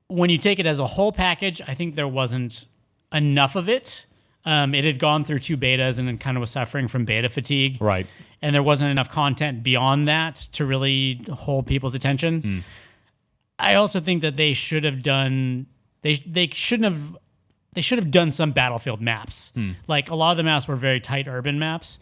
When you take it as a whole package, I think there wasn't enough of it. It had gone through 2 betas and then kind of was suffering from beta fatigue. Right. And there wasn't enough content beyond that to really hold people's attention. I also think that they should have done they should have done some Battlefield maps. Like a lot of the maps were very tight urban maps,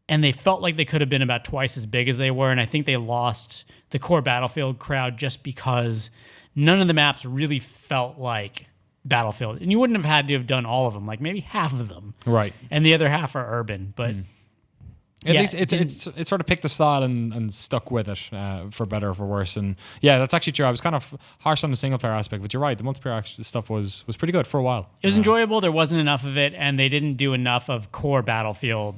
and they felt like they could have been about twice as big as they were. And I think they lost the core Battlefield crowd just because none of the maps really felt like Battlefield. And you wouldn't have had to have done all of them, like maybe half of them. Right. And the other half are urban, but. At least it's sort of picked the style and stuck with it for better or for worse. And yeah, that's actually true. I was kind of harsh on the single player aspect, but you're right. The multiplayer stuff was pretty good for a while. It was enjoyable. There wasn't enough of it, and they didn't do enough of core Battlefield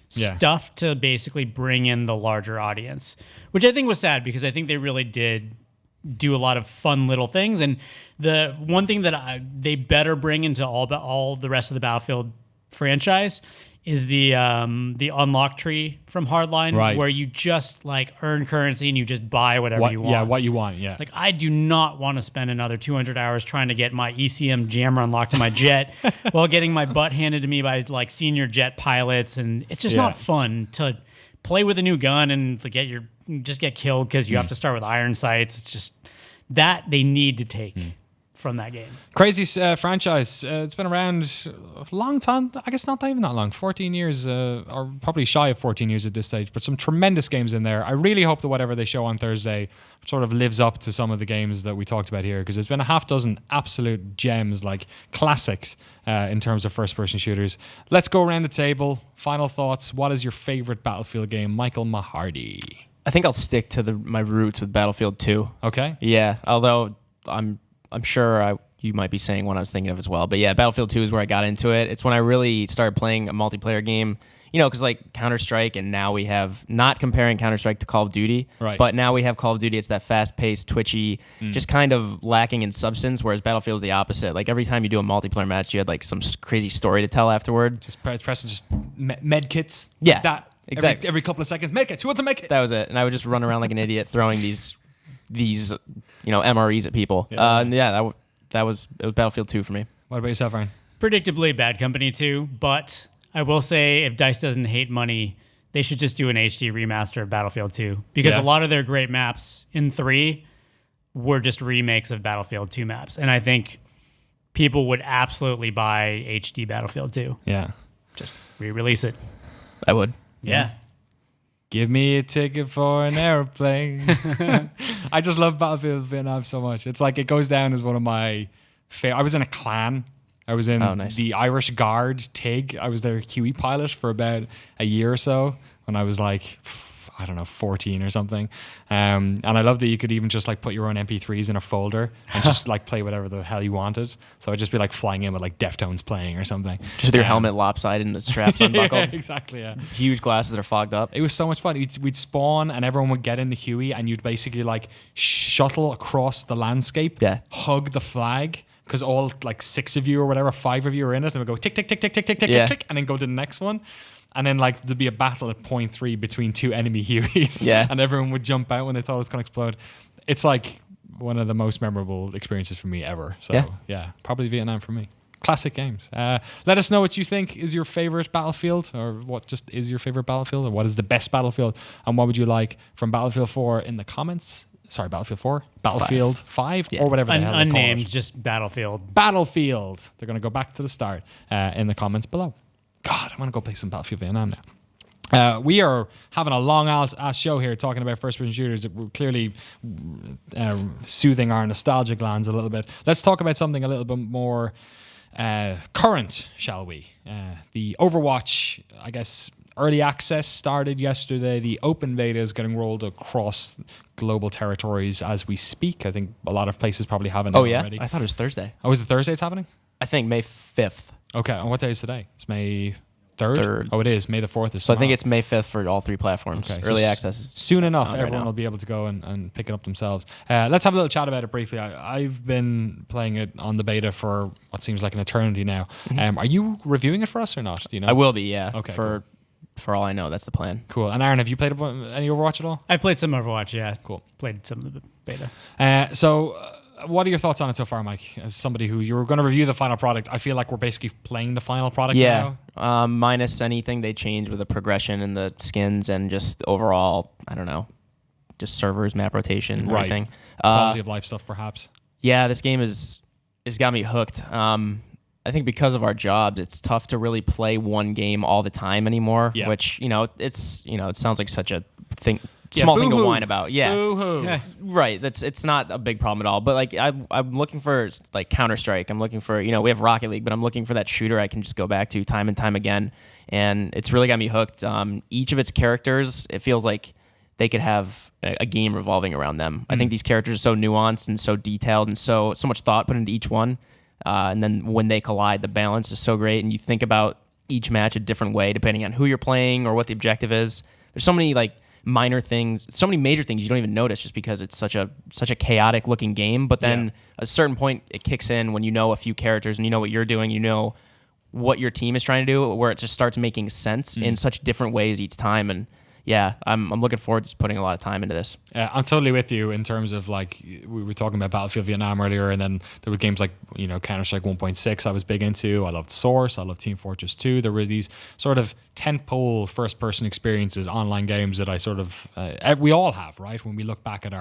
stuff to basically bring in the larger audience, which I think was sad because I think they really did do a lot of fun little things. And the one thing that they better bring into all the rest of the Battlefield franchise is the unlock tree from Hardline, where you just like earn currency and you just buy whatever you want. Yeah, what you want, yeah. Like I do not want to spend another 200 hours trying to get my ECM jammer unlocked to my jet while getting my butt handed to me by like senior jet pilots, and it's just not fun to play with a new gun and to get killed because you have to start with iron sights. It's just that they need to take from that game. Crazy franchise. It's been around a long time. I guess not even that long. 14 years, or probably shy of 14 years at this stage. But some tremendous games in there. I really hope that whatever they show on Thursday sort of lives up to some of the games that we talked about here, because there's been a half dozen absolute gems, like classics in terms of first-person shooters. Let's go around the table. Final thoughts. What is your favorite Battlefield game? Michael Mahardy. I think I'll stick to my roots with Battlefield 2. Okay. Yeah, although I'm sure you might be saying what I was thinking of as well. But yeah, Battlefield 2 is where I got into it. It's when I really started playing a multiplayer game, because like Counter-Strike, and now we have, not comparing Counter-Strike to Call of Duty, but now we have Call of Duty. It's that fast-paced, twitchy, just kind of lacking in substance, whereas Battlefield is the opposite. Like every time you do a multiplayer match, you had like some crazy story to tell afterward. Just pressing just med kits. Yeah, like that. Exactly. Every couple of seconds. Med kits. Who wants a med kit? That was it. And I would just run around like an idiot throwing these MREs at people. It was Battlefield 2 for me. What about yourself, Aaron? Predictably, Bad Company 2, but I will say if DICE doesn't hate money, they should just do an HD remaster of Battlefield 2, because a lot of their great maps in 3 were just remakes of Battlefield 2 maps, and I think people would absolutely buy HD Battlefield 2. Yeah. Just re-release it. I would. Yeah. Give me a ticket for an airplane. I just love Battlefield Vietnam so much. It's like it goes down as one of my favorite. I was in a clan. I was in the Irish Guard TIG. I was their QE pilot for about a year or so when I was like, I don't know, 14 or something. And I love that you could even just like put your own MP3s in a folder and just like play whatever the hell you wanted. So I'd just be like flying in with like Deftones playing or something. Just with your helmet lopsided and the straps unbuckled. Yeah, exactly, yeah. Huge glasses that are fogged up. It was so much fun. We'd spawn and everyone would get in the Huey and you'd basically like shuttle across the landscape, hug the flag, because all like 6 of you or whatever, 5 of you are in it, and we go tick, tick, tick, tick, tick, tick, tick, tick, tick, and then go to the next one. And then like there'd be a battle at point 3 between 2 enemy Hueys. Yeah. And everyone would jump out when they thought it was going to explode. It's like one of the most memorable experiences for me ever. So yeah, probably Vietnam for me. Classic games. Let us know what you think is your favorite Battlefield, or what just is your favorite Battlefield, or what is the best Battlefield, and what would you like from Battlefield 4 in the comments. Sorry, Battlefield 4? Battlefield 5? Or whatever the hell they call unnamed, it. just Battlefield. Battlefield. They're going to go back to the start in the comments below. God, I want to go play some Battlefield Vietnam now. We are having a long ass show here talking about first-person shooters. We're clearly soothing our nostalgia glands a little bit. Let's talk about something a little bit more current, shall we? The Overwatch, I guess, early access started yesterday. The open beta is getting rolled across global territories as we speak. I think a lot of places probably have it already. I thought it was Thursday. Oh, is it Thursday it's happening? I think May 5th. Okay, and what day is today? It's May 3rd? Oh, it is. May the 4th is So tomorrow. I think it's May 5th for all 3 platforms. Okay, early access is soon enough, right everyone now. will be able to go and pick it up themselves. Let's have a little chat about it briefly. I've been playing it on the beta for what seems like an eternity now. Are you reviewing it for us or not? Do you know? I will be, yeah. Okay, For all I know, that's the plan. Cool. And Aaron, have you played any Overwatch at all? I played some Overwatch, yeah. Cool. Played some of the beta. What are your thoughts on it so far, Mike? As somebody who you were going to review the final product, I feel like we're basically playing the final product now. Minus anything they changed with the progression and the skins and just overall, I don't know, just servers, map rotation, and everything. Quality of life stuff, perhaps. Yeah, this game has got me hooked. I think because of our jobs, it's tough to really play one game all the time anymore. Yeah. Which it sounds like such a thing. Small thing to whine about. Yeah. Boo-hoo. Right. It's not a big problem at all. But like I'm looking for like Counter-Strike. I'm looking for, we have Rocket League, but I'm looking for that shooter I can just go back to time and time again. And it's really got me hooked. Each of its characters, it feels like they could have a game revolving around them. I think these characters are so nuanced and so detailed and so much thought put into each one. And then when they collide, the balance is so great. And you think about each match a different way depending on who you're playing or what the objective is. There's so many like minor things, so many major things you don't even notice just because it's such a chaotic looking game. But then at a certain point it kicks in when you know a few characters and you know what you're doing, you know what your team is trying to do, where it just starts making sense in such different ways each time. And yeah, I'm looking forward to just putting a lot of time into this. I'm totally with you in terms of like we were talking about Battlefield Vietnam earlier, and then there were games like Counter-Strike 1.6 I was big into. I loved Source. I loved Team Fortress 2. There was these sort of tentpole first-person experiences, online games that I sort of we all have, right? When we look back at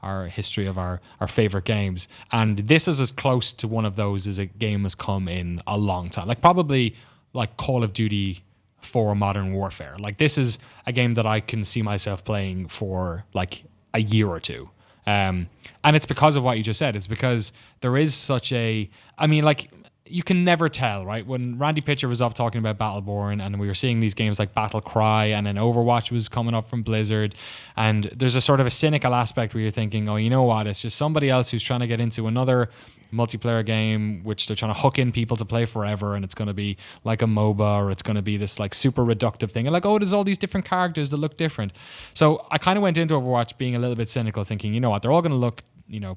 our history of our favorite games, and this is as close to one of those as a game has come in a long time. Like probably like Call of Duty for Modern Warfare. Like this is a game that I can see myself playing for like a year or two. And it's because of what you just said. It's because there is such you can never tell, right? When Randy Pitcher was up talking about Battleborn and we were seeing these games like Battle Cry and then Overwatch was coming up from Blizzard, and there's a sort of a cynical aspect where you're thinking, oh, you know what? It's just somebody else who's trying to get into another multiplayer game which they're trying to hook in people to play forever, and it's going to be like a MOBA, or it's going to be this like super reductive thing, and like, oh, there's all these different characters that look different. So I kind of went into Overwatch being a little bit cynical, thinking, you know what, they're all going to look,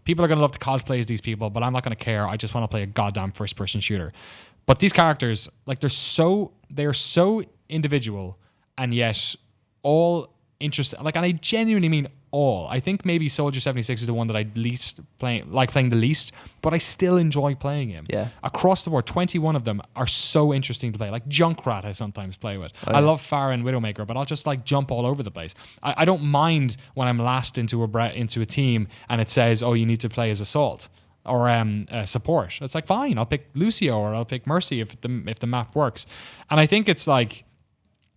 people are going to love to cosplay as these people, but I'm not going to care. I just want to play a goddamn first-person shooter. But these characters, like, they are so individual, and yet all interesting. Like, and I genuinely mean all. I think maybe Soldier 76 is the one that I playing the least, but I still enjoy playing him. Yeah. Across the board, 21 of them are so interesting to play. Like Junkrat I sometimes play with. I love Pharah and Widowmaker, but I'll just like jump all over the place. I don't mind when I'm last into a team and it says, oh, you need to play as Assault or support. It's like, fine, I'll pick Lucio or I'll pick Mercy if the map works. And I think it's like,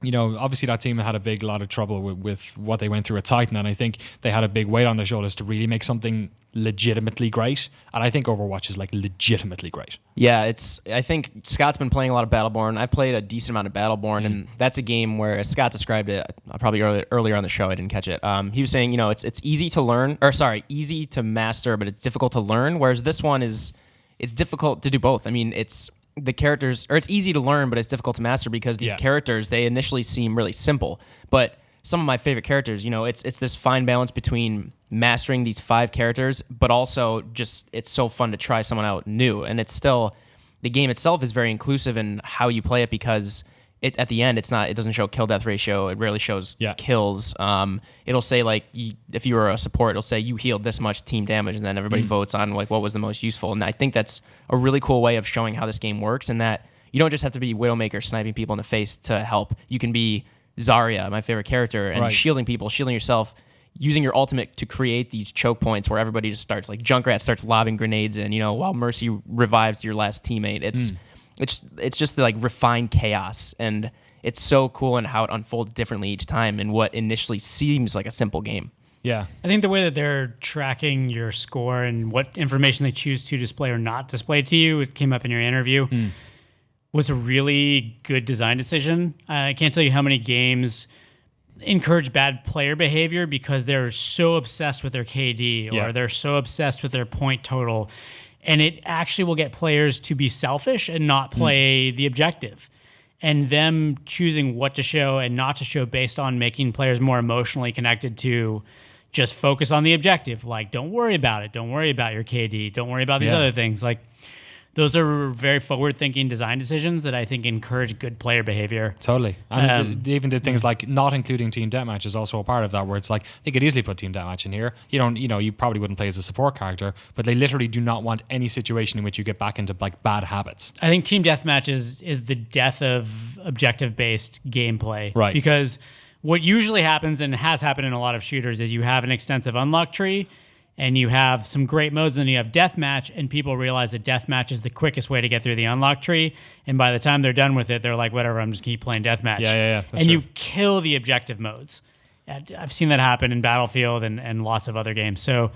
obviously that team had a lot of trouble with what they went through at Titan, and I think they had a big weight on their shoulders to really make something legitimately great. And I think Overwatch is like legitimately great. Yeah, I think Scott's been playing a lot of Battleborn. I've played a decent amount of Battleborn, and that's a game where, as Scott described it, probably earlier on the show, I didn't catch it. He was saying, it's easy to learn, easy to master, but it's difficult to learn. Whereas this one it's difficult to do both. I mean, it's the characters, or it's easy to learn, but it's difficult to master because these characters, they initially seem really simple. But some of my favorite characters, it's this fine balance between mastering these 5 characters, but also just it's so fun to try someone out new. And it's still, the game itself is very inclusive in how you play it because at the end, it doesn't show kill death ratio. It rarely shows kills. It'll say if you were a support, it'll say you healed this much team damage, and then everybody votes on what was the most useful. And I think that's a really cool way of showing how this game works, and that you don't just have to be Widowmaker sniping people in the face to help. You can be Zarya, my favorite character, and shielding people, shielding yourself, using your ultimate to create these choke points where everybody just starts, like Junkrat starts lobbing grenades in, while Mercy revives your last teammate. It's just like refined chaos, and it's so cool in how it unfolds differently each time in what initially seems like a simple game. Yeah. I think the way that they're tracking your score and what information they choose to display or not display to you, it came up in your interview, was a really good design decision. I can't tell you how many games encourage bad player behavior because they're so obsessed with their KD or they're so obsessed with their point total. And it actually will get players to be selfish and not play the objective. And them choosing what to show and not to show based on making players more emotionally connected to just focus on the objective. Like, don't worry about it. Don't worry about your KD. Don't worry about these other things. Like, those are very forward-thinking design decisions that I think encourage good player behavior. Totally. And they even did things like not including team deathmatch is also a part of that, where it's like they could easily put team deathmatch in here. You probably wouldn't play as a support character, but they literally do not want any situation in which you get back into like bad habits. I think team deathmatch is the death of objective-based gameplay. Right. Because what usually happens, and has happened in a lot of shooters, is you have an extensive unlock tree, and you have some great modes, and then you have deathmatch, and people realize that deathmatch is the quickest way to get through the unlock tree. And by the time they're done with it, they're like, whatever, I'm just keep playing deathmatch. Yeah. And you kill the objective modes. I've seen that happen in Battlefield and lots of other games. So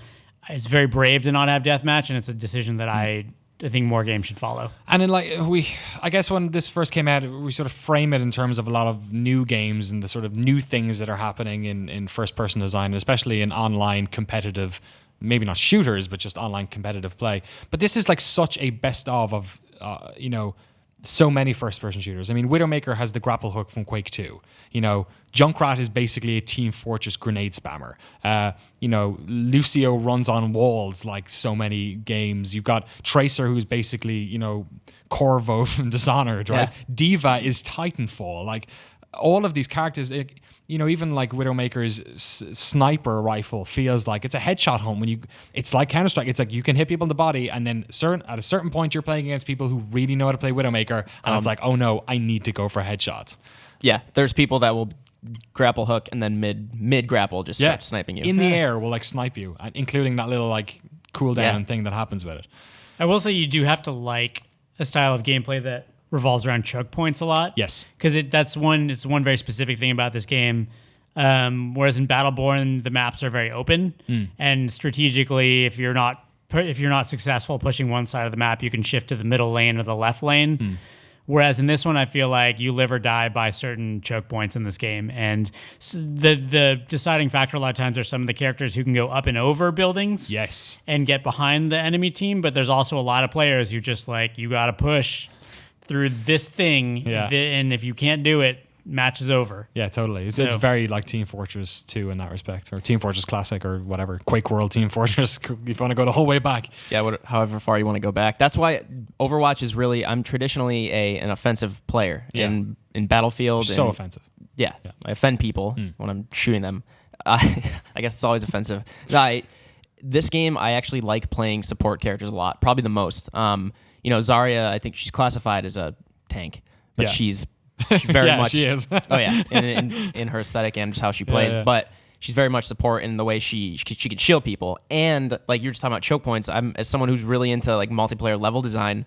it's very brave to not have deathmatch, and it's a decision that I think more games should follow. And then I guess when this first came out, we sort of frame it in terms of a lot of new games and the sort of new things that are happening in first-person design, especially in online competitive, maybe not shooters, but just online competitive play. But this is like such a best of so many first-person shooters. I mean, Widowmaker has the grapple hook from Quake 2. Junkrat is basically a Team Fortress grenade spammer. Lucio runs on walls like so many games. You've got Tracer, who's basically, Corvo from Dishonored, right? Yeah. Diva is Titanfall. Like, all of these characters, even like Widowmaker's sniper rifle feels like it's a headshot hunt. It's like Counter-Strike. It's like you can hit people in the body, and then at a certain point you're playing against people who really know how to play Widowmaker, and it's like, oh no, I need to go for headshots. Yeah, there's people that will grapple hook and then mid grapple just start sniping you. In the air will like snipe you, including that little like cooldown thing that happens with it. I will say you do have to like a style of gameplay that revolves around choke points a lot. Yes, because it's one very specific thing about this game. Whereas in Battleborn, the maps are very open, and strategically, if you're not successful pushing one side of the map, you can shift to the middle lane or the left lane. Whereas in this one, I feel like you live or die by certain choke points in this game, and the deciding factor a lot of times are some of the characters who can go up and over buildings, yes, and get behind the enemy team. But there's also a lot of players who just like, you got to push through this thing, and if you can't do it, match is over. Yeah, totally. It's very like Team Fortress 2 in that respect, or Team Fortress Classic, or whatever. Quake World Team Fortress, if you want to go the whole way back. Yeah, however far you want to go back. That's why Overwatch is really, I'm traditionally an offensive player in Battlefield. So offensive. Yeah, I offend people when I'm shooting them. I guess it's always offensive. This game, I actually like playing support characters a lot, probably the most. Zarya, I think she's classified as a tank, but she's very much. She is. Oh yeah, in her aesthetic and just how she plays, but she's very much support in the way she can shield people. And like you're just talking about choke points, as someone who's really into like multiplayer level design,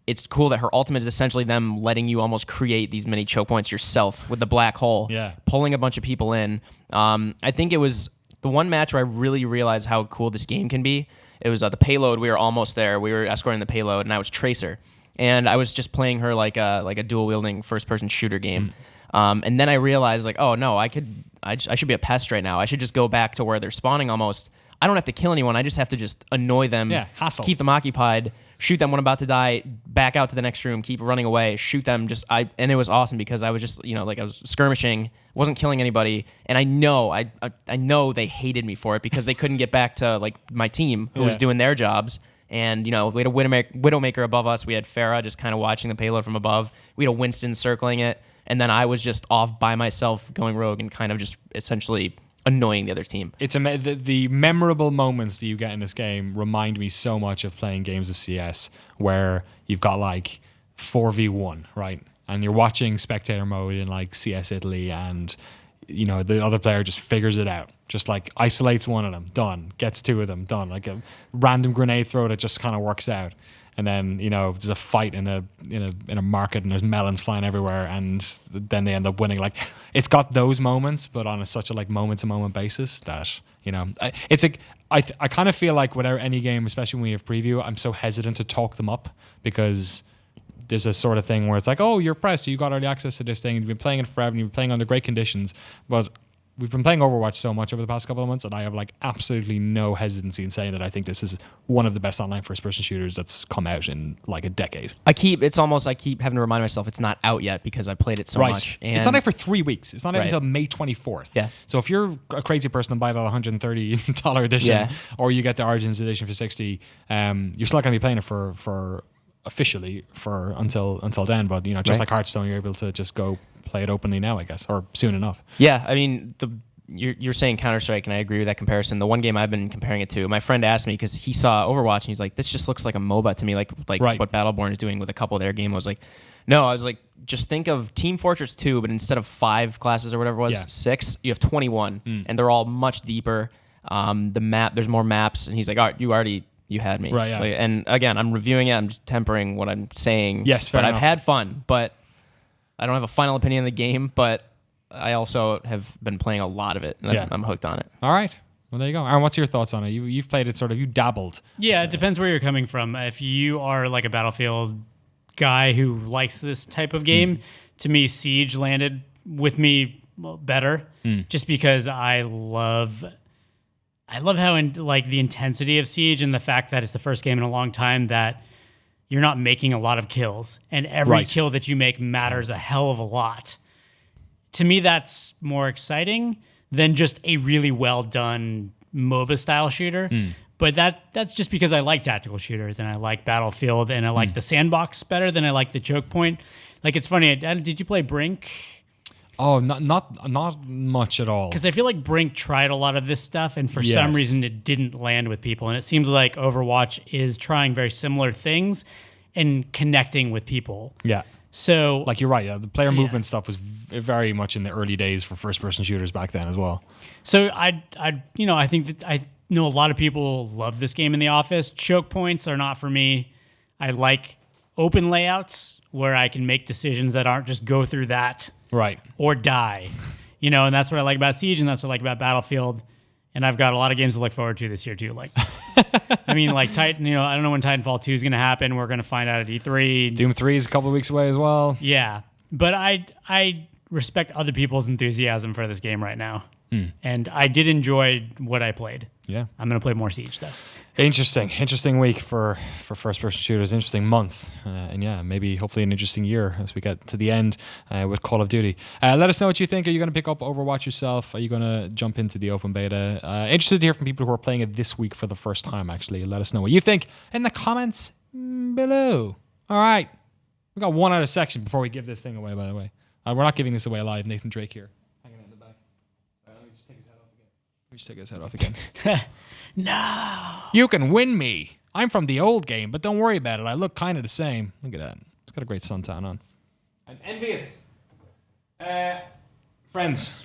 it's cool that her ultimate is essentially them letting you almost create these mini choke points yourself with the black hole, pulling a bunch of people in. I think it was the one match where I really realized how cool this game can be. It was the payload. We were almost there. We were escorting the payload, and I was Tracer. And I was just playing her like a dual-wielding first-person shooter game. And then I realized, like, oh, no, I should be a pest right now. I should just go back to where they're spawning almost. I don't have to kill anyone. I just have to just annoy them, hassle. Keep them occupied, shoot them when I'm about to die, back out to the next room, keep running away, shoot them. And it was awesome because I was just, like I was skirmishing, wasn't killing anybody, and I know they hated me for it because they couldn't get back to like my team who was doing their jobs. And we had a Widowmaker above us. We had Farah just kind of watching the payload from above. We had a Winston circling it, and then I was just off by myself going rogue and kind of just essentially annoying the other team. It's the memorable moments that you get in this game remind me so much of playing games of CS where you've got like 4v1, right? And you're watching spectator mode in like CS Italy, and the other player just figures it out, just like isolates one of them, done, gets two of them, done, like a random grenade throw that just kind of works out. And then there's a fight in a market and there's melons flying everywhere, and then they end up winning. Like, it's got those moments, but on such a like moment to moment basis that I kind of feel like without any game, especially when we have preview, I'm so hesitant to talk them up because there's a sort of thing where it's like, oh, you're pressed, you got early access to this thing, and you've been playing it forever, and you've been playing under great conditions, but we've been playing Overwatch so much over the past couple of months, and I have like absolutely no hesitancy in saying that I think this is one of the best online first-person shooters that's come out in like a decade. I keep having to remind myself it's not out yet because I played it so much. And it's not out for 3 weeks. It's not out until May 24th. Yeah. So if you're a crazy person and buy that $130 edition, or you get the Origins edition for $60, you're still not going to be playing it for officially for until then. But just like Hearthstone, you're able to just go play it openly now, I guess, or soon enough. Yeah, I mean, you're saying Counter-Strike, and I agree with that comparison. The one game I've been comparing it to, my friend asked me because he saw Overwatch, and he's like, this just looks like a MOBA to me, like what Battleborn is doing with a couple of their games. I was like, no, I was like, just think of Team Fortress 2, but instead of 5 classes or whatever it was, 6, you have 21, and they're all much deeper. There's more maps, and he's like, all right, you had me. Right, yeah. And again, I'm reviewing it, I'm just tempering what I'm saying. Yes, fair enough. I've had fun, but I don't have a final opinion of the game, but I also have been playing a lot of it, and I'm hooked on it. All right. Well, there you go. Aaron, what's your thoughts on it? You've played it you dabbled. Yeah, it depends where you're coming from. If you are like a Battlefield guy who likes this type of game, to me, Siege landed with me better, just because I love how the intensity of Siege and the fact that it's the first game in a long time that you're not making a lot of kills, and every kill that you make matters a hell of a lot. To me, that's more exciting than just a really well done MOBA style shooter. But that's just because I like tactical shooters, and I like Battlefield, and I like the sandbox better than I like the choke point. Like, it's funny. Did you play Brink? Oh, not much at all. Because I feel like Brink tried a lot of this stuff, and for some reason it didn't land with people. And it seems like Overwatch is trying very similar things and connecting with people. Yeah. So, like, you're right. Yeah, the player movement stuff was very much in the early days for first-person shooters back then as well. So I think that I know a lot of people love this game in the office. Choke points are not for me. I like open layouts where I can make decisions that aren't just go through that. Right. Or die. And that's what I like about Siege, and that's what I like about Battlefield. And I've got a lot of games to look forward to this year, too. Like, I mean, like, Titan, I don't know when Titanfall 2 is going to happen. We're going to find out at E3. Doom 3 is a couple of weeks away as well. Yeah. But I respect other people's enthusiasm for this game right now. And I did enjoy what I played. Yeah. I'm going to play more Siege, though. Interesting week for first-person shooters. Interesting month, and maybe hopefully an interesting year as we get to the end with Call of Duty. Let us know what you think. Are you going to pick up Overwatch yourself? Are you going to jump into the open beta? Interested to hear from people who are playing it this week for the first time. Actually, let us know what you think in the comments below. All right, we got one other section before we give this thing away. By the way, we're not giving this away live. Nathan Drake here, hanging out in the back. Let me just take his head off again. We should take his head off again. No. You can win me. I'm from the old game, but don't worry about it. I look kind of the same. Look at that. It's got a great suntan on. I'm envious. Friends.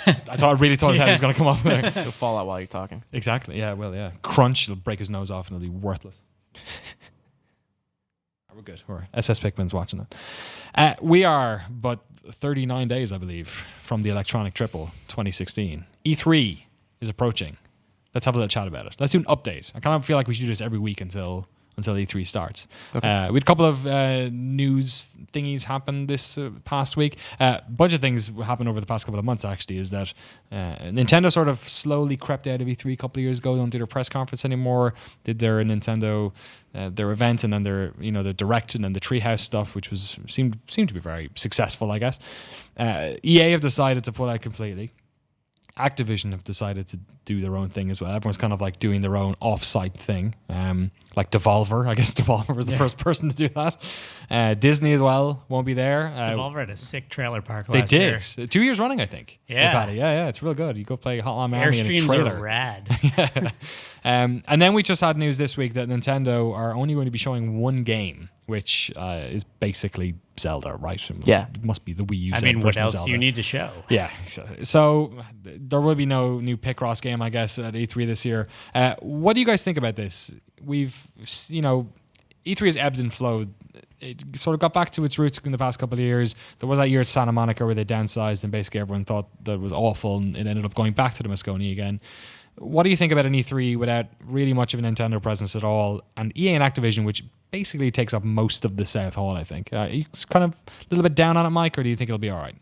I really thought his head was going to come off there. He'll fall out while you're talking. Exactly. Yeah, well, yeah. Crunch. It'll break his nose off and it'll be worthless. We're good. We're SS Pikmin's watching it. We are but 39 days, I believe, from the Electronic Triple 2016. E3 is approaching. Let's have a little chat about it. Let's do an update. I kind of feel like we should do this every week until E3 starts. Okay. We had a couple of news thingies happen this past week. Bunch of things happened over the past couple of months, actually, is that Nintendo sort of slowly crept out of E3 a couple of years ago. Don't do their press conference anymore. Did their Nintendo, their event, and then their Direct and then the Treehouse stuff, which seemed to be very successful, I guess. EA have decided to pull out completely. Activision have decided to do their own thing as well. Everyone's kind of like doing their own off-site thing, like Devolver. I guess Devolver was the first person to do that. Disney as well won't be there. Devolver had a sick trailer park last year. They did. 2 years running, I think. Yeah. Yeah, it's real good. You go play Hotline Miami in a Airstreams trailer. are rad. And then we just had news this week that Nintendo are only going to be showing one game, which is basically Zelda, right? It must be the Wii U. I mean, what else do you need to show? Yeah. So there will be no new Picross game, I guess, at E3 this year. What do you guys think about this? E3 has ebbed and flowed. It sort of got back to its roots in the past couple of years. There was that year at Santa Monica where they downsized and basically everyone thought that it was awful, and it ended up going back to the Moscone again. What do you think about an E3 without really much of a Nintendo presence at all, and EA and Activision, which basically takes up most of the South Hall, I think? Are you kind of a little bit down on it, Mike, or do you think it'll be all right?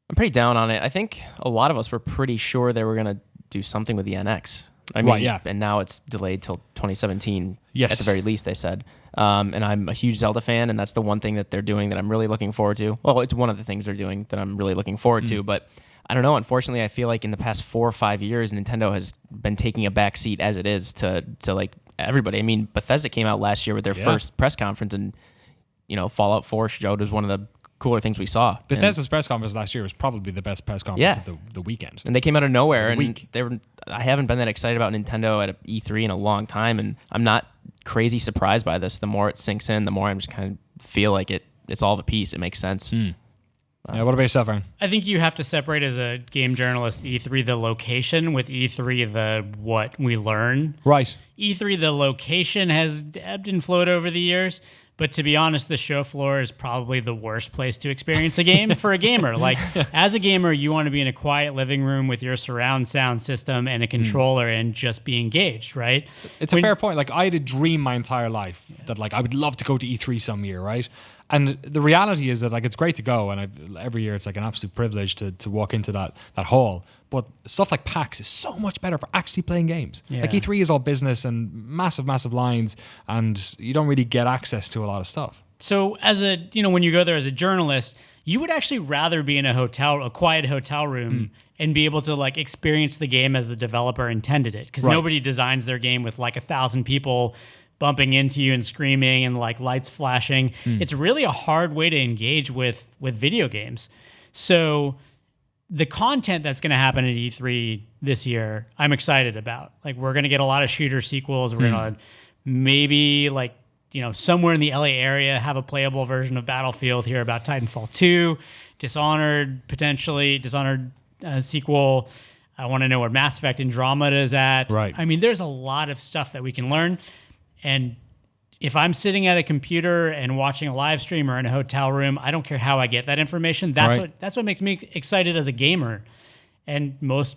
I'm pretty down on it. I think a lot of us were pretty sure they were going to do something with the NX. And now it's delayed till 2017. Yes. At the very least, they said. And I'm a huge Zelda fan, and that's the one thing that they're doing that I'm really looking forward to. Well, it's one of the things they're doing that I'm really looking forward to, but I don't know. Unfortunately, I feel like in the past 4 or 5 years, Nintendo has been taking a back seat as it is to like everybody. I mean, Bethesda came out last year with their first press conference, and Fallout 4 showed as one of the cooler things we saw. Bethesda's press conference last year was probably the best press conference of the weekend. And they came out of nowhere, and I haven't been that excited about Nintendo at E3 in a long time, and I'm not crazy surprised by this. The more it sinks in, the more I'm just kind of feel like it's all of a piece. It makes sense. What about yourself, Aaron? I think you have to separate as a game journalist E3 the location with E3 the what we learn. Right. E3 the location has ebbed and flowed over the years, but to be honest, the show floor is probably the worst place to experience a game for a gamer. Like, as a gamer, you want to be in a quiet living room with your surround sound system and a controller and just be engaged, right? It's a fair point. Like, I had a dream my entire life that, like, I would love to go to E3 some year, right? And the reality is that, like, it's great to go, and every year it's like an absolute privilege to walk into that hall. But stuff like PAX is so much better for actually playing games. Yeah. Like, E3 is all business and massive lines, and you don't really get access to a lot of stuff. So when you go there as a journalist, you would actually rather be in a quiet hotel room and be able to like experience the game as the developer intended it. Because nobody designs their game with like 1,000 people bumping into you and screaming and like lights flashing. It's really a hard way to engage with video games. So the content that's going to happen at E3 this year, I'm excited about. Like, we're going to get a lot of shooter sequels. We're going to maybe like, somewhere in the LA area have a playable version of Battlefield, hear about Titanfall 2, Dishonored sequel. I want to know where Mass Effect Andromeda is at. Right. I mean, there's a lot of stuff that we can learn. And if I'm sitting at a computer and watching a live stream or in a hotel room, I don't care how I get that information. That's what makes me excited as a gamer. And let's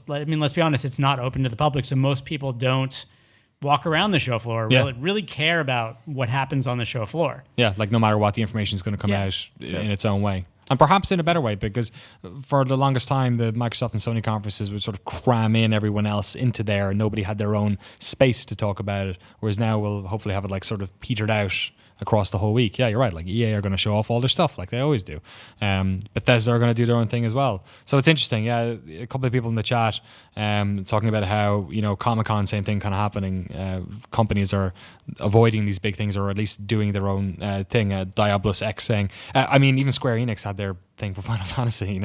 be honest, it's not open to the public, so most people don't walk around the show floor, really care about what happens on the show floor. Yeah, like no matter what, the information is going to come out in its own way. And perhaps in a better way, because for the longest time, the Microsoft and Sony conferences would sort of cram in everyone else into there, and nobody had their own space to talk about it. Whereas now we'll hopefully have it like sort of petered out across the whole week. Yeah, you're right. Like, EA are going to show off all their stuff like they always do. Bethesda are going to do their own thing as well. So it's interesting. Yeah, a couple of people in the chat talking about how, Comic-Con, same thing kind of happening. Companies are avoiding these big things, or at least doing their own thing. Diablos X saying, even Square Enix had their thing for Final Fantasy,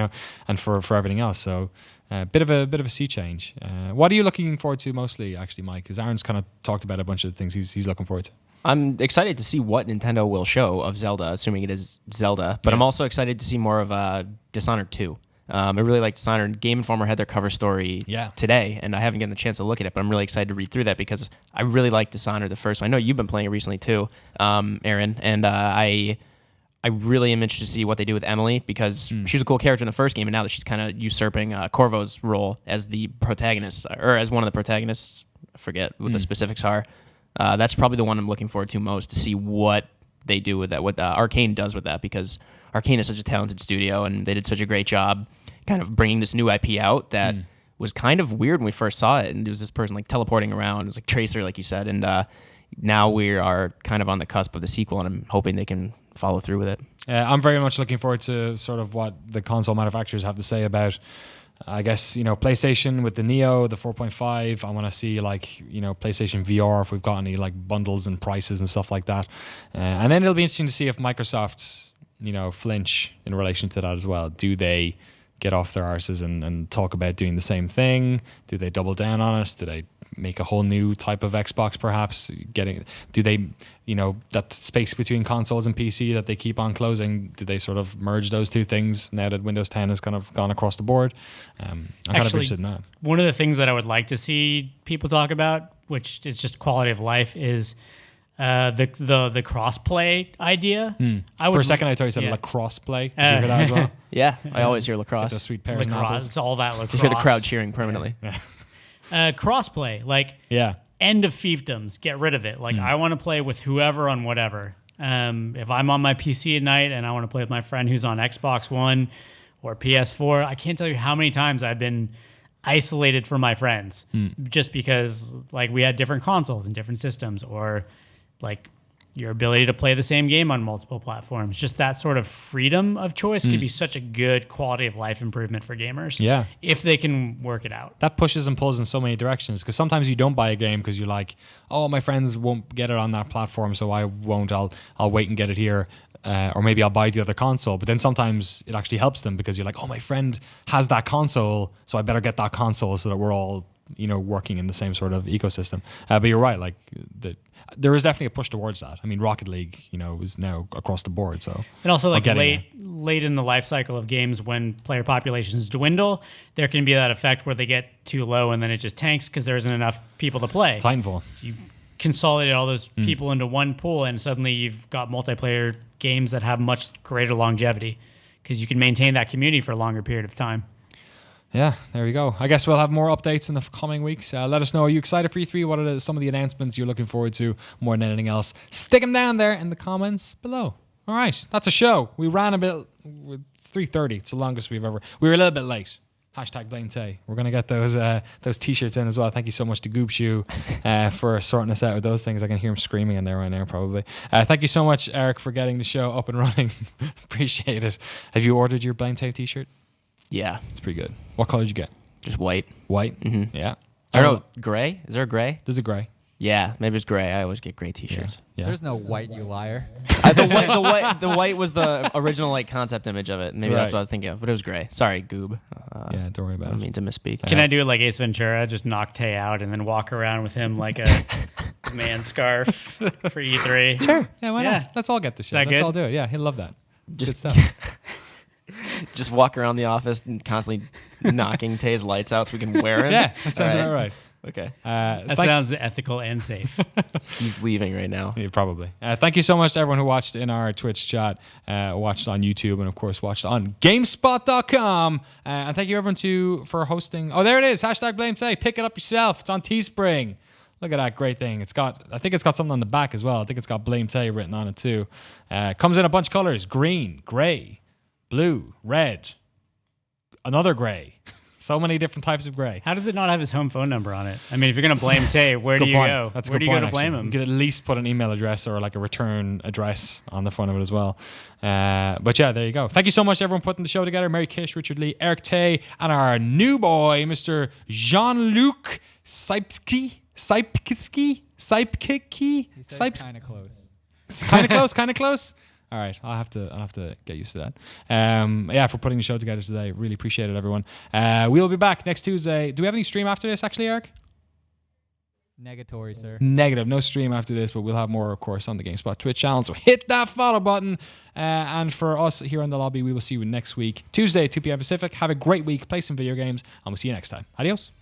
and for everything else. So bit of a sea change. What are you looking forward to mostly, actually, Mike? Because Aaron's kind of talked about a bunch of the things he's looking forward to. I'm excited to see what Nintendo will show of Zelda, assuming it is Zelda. But I'm also excited to see more of Dishonored 2. I really like Designer. And Game Informer had their cover story today, and I haven't gotten the chance to look at it, but I'm really excited to read through that because I really like Designer, the first one. I know you've been playing it recently too, Aaron, and I really am interested to see what they do with Emily because she was a cool character in the first game, and now that she's kind of usurping Corvo's role as the protagonist, or as one of the protagonists, I forget what the specifics are. That's probably the one I'm looking forward to most, to see what they do with that, what Arcane does with that, because Arcane is such a talented studio, and they did such a great job kind of bringing this new IP out that was kind of weird when we first saw it, and it was this person like teleporting around. It was like Tracer, like you said, and now we are kind of on the cusp of the sequel, and I'm hoping they can follow through with it. I'm very much looking forward to sort of what the console manufacturers have to say about, I guess, PlayStation with the Neo, the 4.5. I want to see PlayStation VR, if we've got any like bundles and prices and stuff like that. And then it'll be interesting to see if Microsoft, flinch in relation to that as well. Do they get off their arses and talk about doing the same thing? Do they double down on it? Do they make a whole new type of Xbox perhaps? Do they, that space between consoles and PC that they keep on closing, do they sort of merge those two things now that Windows 10 has kind of gone across the board? I'm kind of interested in that. One of the things that I would like to see people talk about, which is just quality of life, is the cross-play idea. For a second I thought you said lacrosse play. Did you hear that as well? Yeah, I always hear lacrosse. Get those sweet pairs of apples. It's all that lacrosse. You hear the crowd cheering permanently. Crossplay, end of fiefdoms, get rid of it. I want to play with whoever on whatever. If I'm on my PC at night and I want to play with my friend who's on Xbox One or PS4, I can't tell you how many times I've been isolated from my friends just because we had different consoles and different systems, or your ability to play the same game on multiple platforms. Just that sort of freedom of choice could be such a good quality of life improvement for gamers. Yeah. If they can work it out. That pushes and pulls in so many directions, because sometimes you don't buy a game because you're like, oh, my friends won't get it on that platform, so I won't. I'll wait and get it here. Or maybe I'll buy the other console. But then sometimes it actually helps them because you're like, oh, my friend has that console, so I better get that console so that we're all working in the same sort of ecosystem. But you're right, there is definitely a push towards that. I mean, Rocket League, is now across the board. So, and also late in the life cycle of games, when player populations dwindle, there can be that effect where they get too low and then it just tanks because there isn't enough people to play. Titanfall. So you consolidate all those people into one pool, and suddenly you've got multiplayer games that have much greater longevity because you can maintain that community for a longer period of time. Yeah, there we go. I guess we'll have more updates in the coming weeks. Let us know, are you excited for E3? What are some of the announcements you're looking forward to more than anything else? Stick them down there in the comments below. All right, that's a show. We ran a bit, 3:30. It's the longest we've ever. We were a little bit late. #BlameTay. We're going to get those t-shirts in as well. Thank you so much to Goopshoe for sorting us out with those things. I can hear him screaming in there right now probably. Thank you so much, Eric, for getting the show up and running. Appreciate it. Have you ordered your BlameTay t-shirt? Yeah. It's pretty good. What color did you get? Just white. White? Mm-hmm. Yeah. I don't know. Gray? Is there a gray? There's a gray. Yeah, maybe it's gray. I always get gray t-shirts. Yeah. There's no white, you liar. The white was the original concept image of it. Maybe that's what I was thinking of, but it was gray. Sorry, Goob. Yeah, don't worry about it. I don't mean to misspeak. Can I do it like Ace Ventura? Just knock Tay out and then walk around with him like a man scarf for E3. Sure. Yeah, why not? Let's all get the shit. Let's all do it. Yeah, he'll love that. Just good stuff. Just walk around the office and constantly knocking Tay's lights out so we can wear it. Yeah, that sounds about right. Okay. That sounds ethical and safe. He's leaving right now. Yeah, probably. Thank you so much to everyone who watched in our Twitch chat, watched on YouTube, and of course watched on GameSpot.com. And thank you everyone for hosting. Oh, there it is. #BlameTay. Pick it up yourself. It's on Teespring. Look at that great thing. I think it's got something on the back as well. I think it's got Blame Tay written on it too. Comes in a bunch of colors: green, gray, blue, red, another gray. So many different types of gray. How does it not have his home phone number on it? I mean, if you're going to blame Tay, where do you go? That's a where good do you point, go to blame him? You could at least put an email address or like a return address on the front of it as well. But yeah, there you go. Thank you so much, everyone, putting the show together. Mary Kish, Richard Lee, Eric Tay, and our new boy, Mr. Jean-Luc Saipski. Kind of close. Kind of close. All right, I'll have to get used to that. For putting the show together today. Really appreciate it, everyone. We'll be back next Tuesday. Do we have any stream after this, actually, Eric? Negatory, sir. Negative. No stream after this, but we'll have more, of course, on the GameSpot Twitch channel. So hit that follow button. And for us here in the lobby, we will see you next week, Tuesday, 2 p.m. Pacific. Have a great week. Play some video games, and we'll see you next time. Adios.